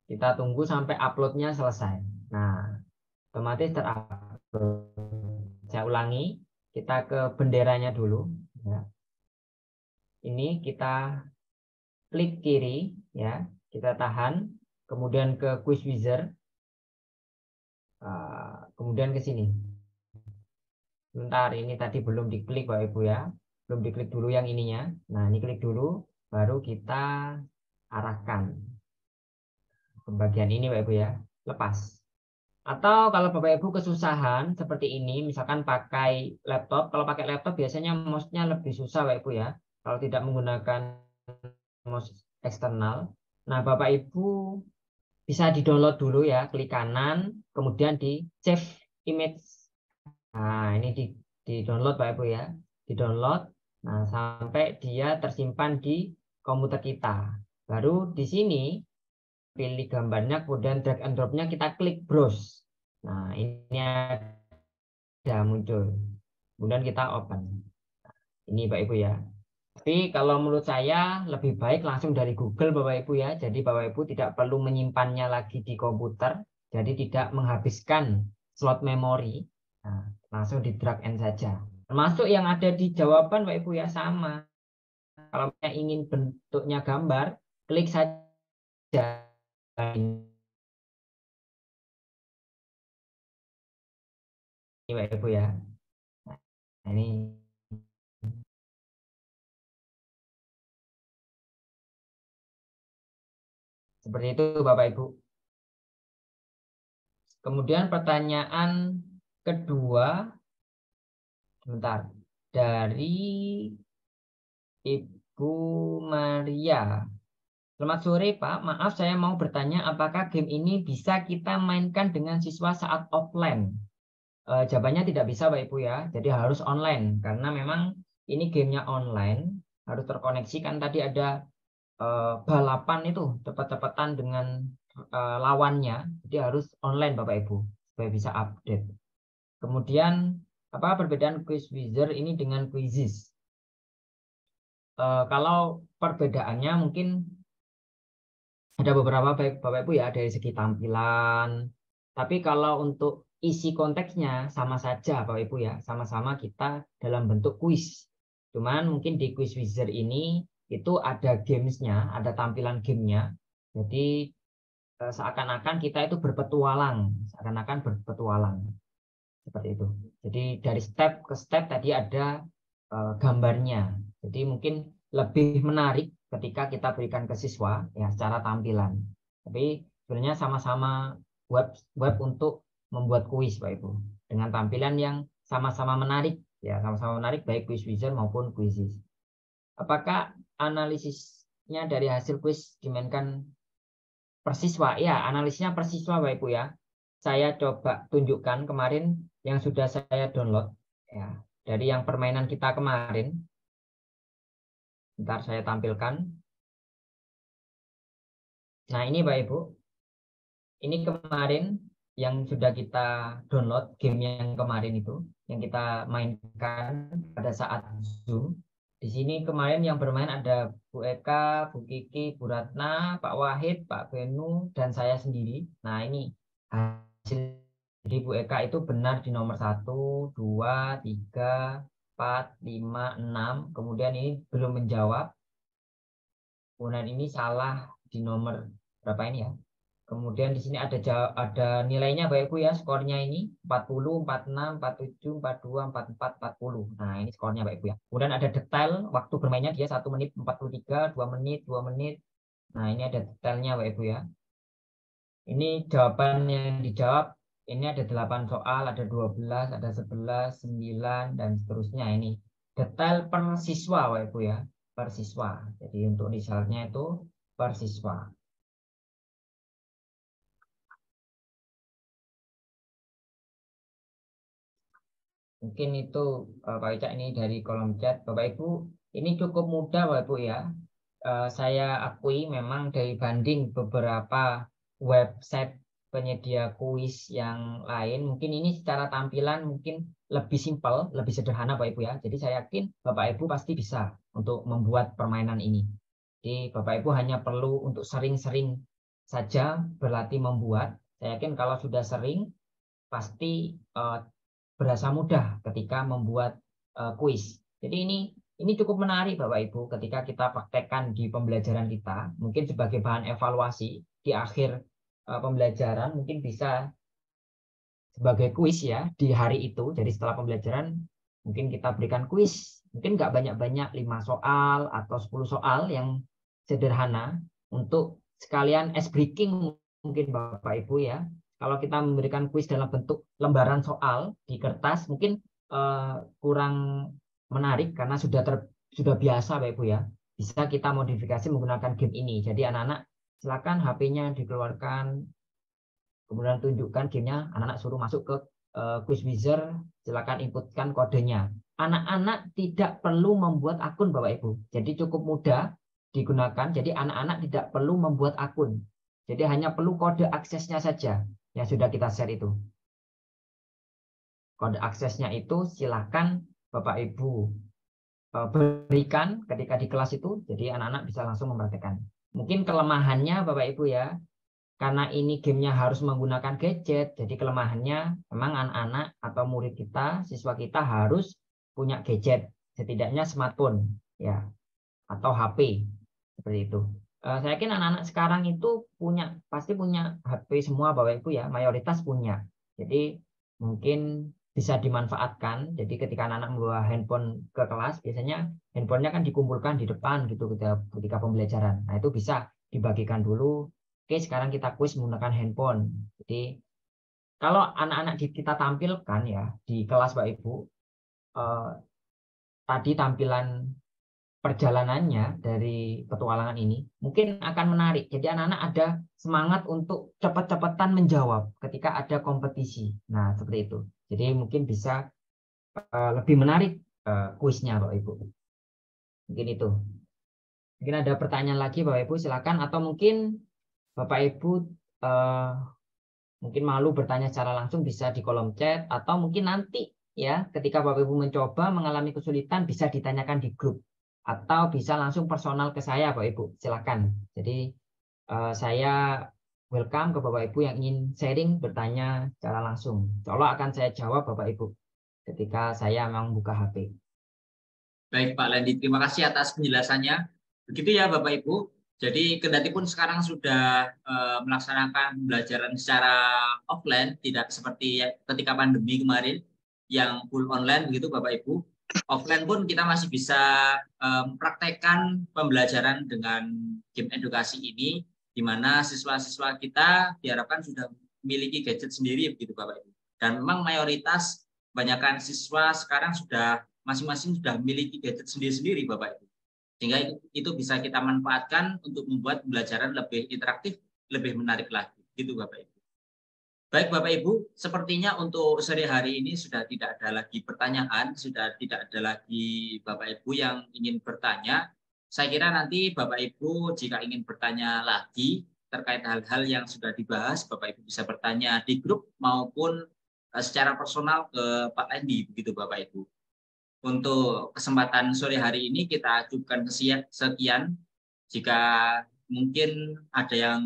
Kita tunggu sampai upload-nya selesai. Nah, otomatis terupload. Saya ulangi, kita ke benderanya dulu. Ya. Ini kita klik kiri, ya, kita tahan, kemudian ke Quizwizard. kemudian ke sini. Bentar, ini tadi belum diklik Bapak Ibu ya. Belum diklik dulu yang ininya. Nah, ini klik dulu, baru kita arahkan ke bagian ini Bapak Ibu ya. Lepas. Atau kalau Bapak Ibu kesusahan seperti ini, misalkan pakai laptop. Kalau pakai laptop biasanya mouse-nya lebih susah Bapak Ibu ya. Kalau tidak menggunakan mouse eksternal. Nah, Bapak Ibu bisa di-download dulu ya, klik kanan, kemudian di save image. Nah, ini di-download Bapak Ibu ya. Di-download. Nah, sampai dia tersimpan di komputer kita. Baru di sini pilih gambarnya, kemudian drag and drop-nya kita klik browse. Nah, ini ada muncul. Kemudian kita open. Ini Bapak Ibu ya. Tapi kalau menurut saya lebih baik langsung dari Google Bapak Ibu ya. Jadi Bapak Ibu tidak perlu menyimpannya lagi di komputer. Jadi tidak menghabiskan slot memori. Nah, langsung di drag and saja. Termasuk yang ada di jawaban Bapak Ibu ya sama. Kalau ingin bentuknya gambar, klik saja. Ini Bapak Ibu ya. Nah, ini seperti itu Bapak Ibu. Kemudian pertanyaan kedua, sebentar, dari Ibu Maria. Selamat sore Pak, maaf saya mau bertanya apakah game ini bisa kita mainkan dengan siswa saat offline? Jawabannya tidak bisa Pak Ibu ya, jadi harus online karena memang ini gamenya online, harus terkoneksi kan tadi ada balapan itu cepet-cepetan dengan lawannya, jadi harus online Bapak Ibu supaya bisa update. Kemudian apa perbedaan quiz wizard ini dengan quizzes? Kalau perbedaannya mungkin ada beberapa Bapak Ibu ya dari segi tampilan. Tapi kalau untuk isi konteksnya sama saja Bapak Ibu ya, sama-sama kita dalam bentuk kuis. Cuman mungkin di quiz wizard ini itu ada gamesnya, ada tampilan gamenya. Jadi seakan-akan kita itu berpetualang, seakan-akan berpetualang seperti itu. Jadi dari step ke step tadi ada gambarnya. Jadi mungkin lebih menarik ketika kita berikan ke siswa ya secara tampilan. Tapi sebenarnya sama-sama web untuk membuat kuis Pak Ibu dengan tampilan yang sama-sama menarik ya, sama-sama menarik baik quiz wizard maupun quizzes. Apakah analisisnya dari hasil kuis dimainkan persiswa? Ya, analisnya persiswa Bapak Ibu ya. Saya coba tunjukkan kemarin yang sudah saya download ya dari yang permainan kita kemarin. Bentar saya tampilkan. Nah, ini Bapak Ibu. Ini kemarin yang sudah kita download game yang kemarin itu yang kita mainkan pada saat Zoom. Di sini kemarin yang bermain ada Bu Eka, Bu Kiki, Bu Ratna, Pak Wahid, Pak Benu, dan saya sendiri. Nah, ini hasil. Jadi Bu Eka itu benar di nomor 1, 2, 3, 4, 5, 6. Kemudian ini belum menjawab. Kemudian ini salah di nomor berapa ini ya? Kemudian di sini ada nilainya Bapak Ibu ya, skornya ini 40, 46, 47, 42, 44, 40. Nah, ini skornya Bapak Ibu ya. Kemudian ada detail waktu bermainnya dia 1 menit 43, 2 menit, 2 menit. Nah, ini ada detailnya Bapak Ibu ya. Ini jawaban yang dijawab, ini ada 8 soal, ada 12, ada 11, 9, dan seterusnya. Ini detail per siswa Bapak Ibu ya, per siswa. Jadi untuk misalnya itu per siswa. Mungkin itu Pak Wicak ini dari kolom chat. Bapak Ibu, ini cukup mudah Bapak Ibu ya. Saya akui memang dari banding beberapa website penyedia kuis yang lain, mungkin ini secara tampilan mungkin lebih simpel, lebih sederhana Bapak Ibu ya. Jadi saya yakin Bapak Ibu pasti bisa untuk membuat permainan ini. Jadi Bapak Ibu hanya perlu untuk sering-sering saja berlatih membuat. Saya yakin kalau sudah sering, pasti berasa mudah ketika membuat kuis. Jadi ini cukup menarik Bapak Ibu ketika kita praktekkan di pembelajaran kita, mungkin sebagai bahan evaluasi di akhir pembelajaran mungkin bisa sebagai kuis ya di hari itu. Jadi setelah pembelajaran mungkin kita berikan kuis, mungkin nggak banyak-banyak, 5 soal atau 10 soal yang sederhana untuk sekalian ice breaking mungkin Bapak Ibu ya. Kalau kita memberikan kuis dalam bentuk lembaran soal di kertas mungkin kurang menarik karena sudah biasa Bapak Ibu ya. Bisa kita modifikasi menggunakan game ini. Jadi anak-anak silakan HP-nya dikeluarkan, kemudian tunjukkan gamenya, anak-anak suruh masuk ke quiz wizard, silakan inputkan kodenya. Anak-anak tidak perlu membuat akun Bapak Ibu. Jadi cukup mudah digunakan. Jadi anak-anak tidak perlu membuat akun. Jadi hanya perlu kode aksesnya saja yang sudah kita share itu. Kode aksesnya itu silakan Bapak Ibu berikan ketika di kelas itu. Jadi anak-anak bisa langsung mempraktekkan. Mungkin kelemahannya Bapak Ibu ya, karena ini gamenya harus menggunakan gadget, jadi kelemahannya memang anak-anak atau murid kita, siswa kita harus punya gadget, setidaknya smartphone ya, atau HP seperti itu. Saya yakin anak-anak sekarang itu pasti punya HP semua Bapak Ibu ya, mayoritas punya. Jadi mungkin bisa dimanfaatkan. Jadi ketika anak-anak membawa handphone ke kelas, biasanya handphonenya kan dikumpulkan di depan gitu ketika pembelajaran. Nah itu bisa dibagikan dulu. Oke, sekarang kita kuis menggunakan handphone. Jadi kalau anak-anak kita tampilkan ya di kelas Bapak Ibu, tadi tampilan perjalanannya dari petualangan ini mungkin akan menarik. Jadi anak-anak ada semangat untuk cepat-cepatan menjawab ketika ada kompetisi. Nah, seperti itu. Jadi mungkin bisa lebih menarik kuisnya Bapak Ibu. Mungkin itu. Mungkin ada pertanyaan lagi Bapak Ibu, silakan, atau mungkin Bapak Ibu mungkin malu bertanya secara langsung bisa di kolom chat, atau mungkin nanti ya ketika Bapak Ibu mencoba mengalami kesulitan bisa ditanyakan di grup, atau bisa langsung personal ke saya Bapak Ibu, silakan. Jadi saya welcome ke Bapak Ibu yang ingin sharing, bertanya secara langsung. Insya Allah akan saya jawab Bapak Ibu ketika saya memang buka HP. Baik Pak Lendi, terima kasih atas penjelasannya. Begitu ya Bapak Ibu. Jadi kendati pun sekarang sudah melaksanakan pembelajaran secara offline, tidak seperti ketika pandemi kemarin yang full online begitu Bapak Ibu. Offline pun kita masih bisa mempraktekkan pembelajaran dengan game edukasi ini, di mana siswa-siswa kita diharapkan sudah memiliki gadget sendiri begitu Bapak Ibu. Dan memang mayoritas kebanyakan siswa sekarang sudah masing-masing sudah memiliki gadget sendiri-sendiri Bapak Ibu. Sehingga itu bisa kita manfaatkan untuk membuat pembelajaran lebih interaktif, lebih menarik lagi. Gitu Bapak Ibu. Baik Bapak Ibu, sepertinya untuk sore hari ini sudah tidak ada lagi pertanyaan, sudah tidak ada lagi Bapak Ibu yang ingin bertanya. Saya kira nanti Bapak Ibu jika ingin bertanya lagi terkait hal-hal yang sudah dibahas, Bapak Ibu bisa bertanya di grup maupun secara personal ke Pak Lendi, begitu Bapak Ibu. Untuk kesempatan sore hari ini kita cukupkan sekian. Jika mungkin ada yang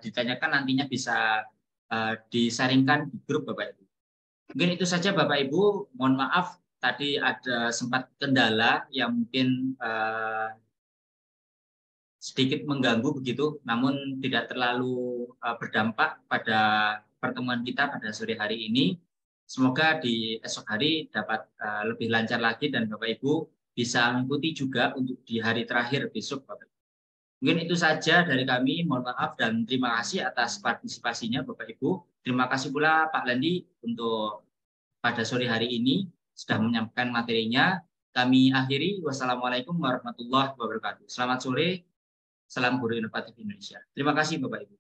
ditanyakan nantinya bisa disaringkan di grup Bapak Ibu. Mungkin itu saja Bapak Ibu. Mohon maaf tadi ada sempat kendala yang mungkin sedikit mengganggu begitu, namun tidak terlalu berdampak pada pertemuan kita pada sore hari ini. Semoga di esok hari dapat lebih lancar lagi dan Bapak Ibu bisa mengikuti juga untuk di hari terakhir besok Bapak Ibu. Mungkin itu saja dari kami. Mohon maaf dan terima kasih atas partisipasinya Bapak Ibu. Terima kasih pula Pak Lendi untuk pada sore hari ini sudah menyampaikan materinya. Kami akhiri. Wassalamualaikum warahmatullahi wabarakatuh. Selamat sore. Salam Guru Inovatif Indonesia. Terima kasih Bapak Ibu.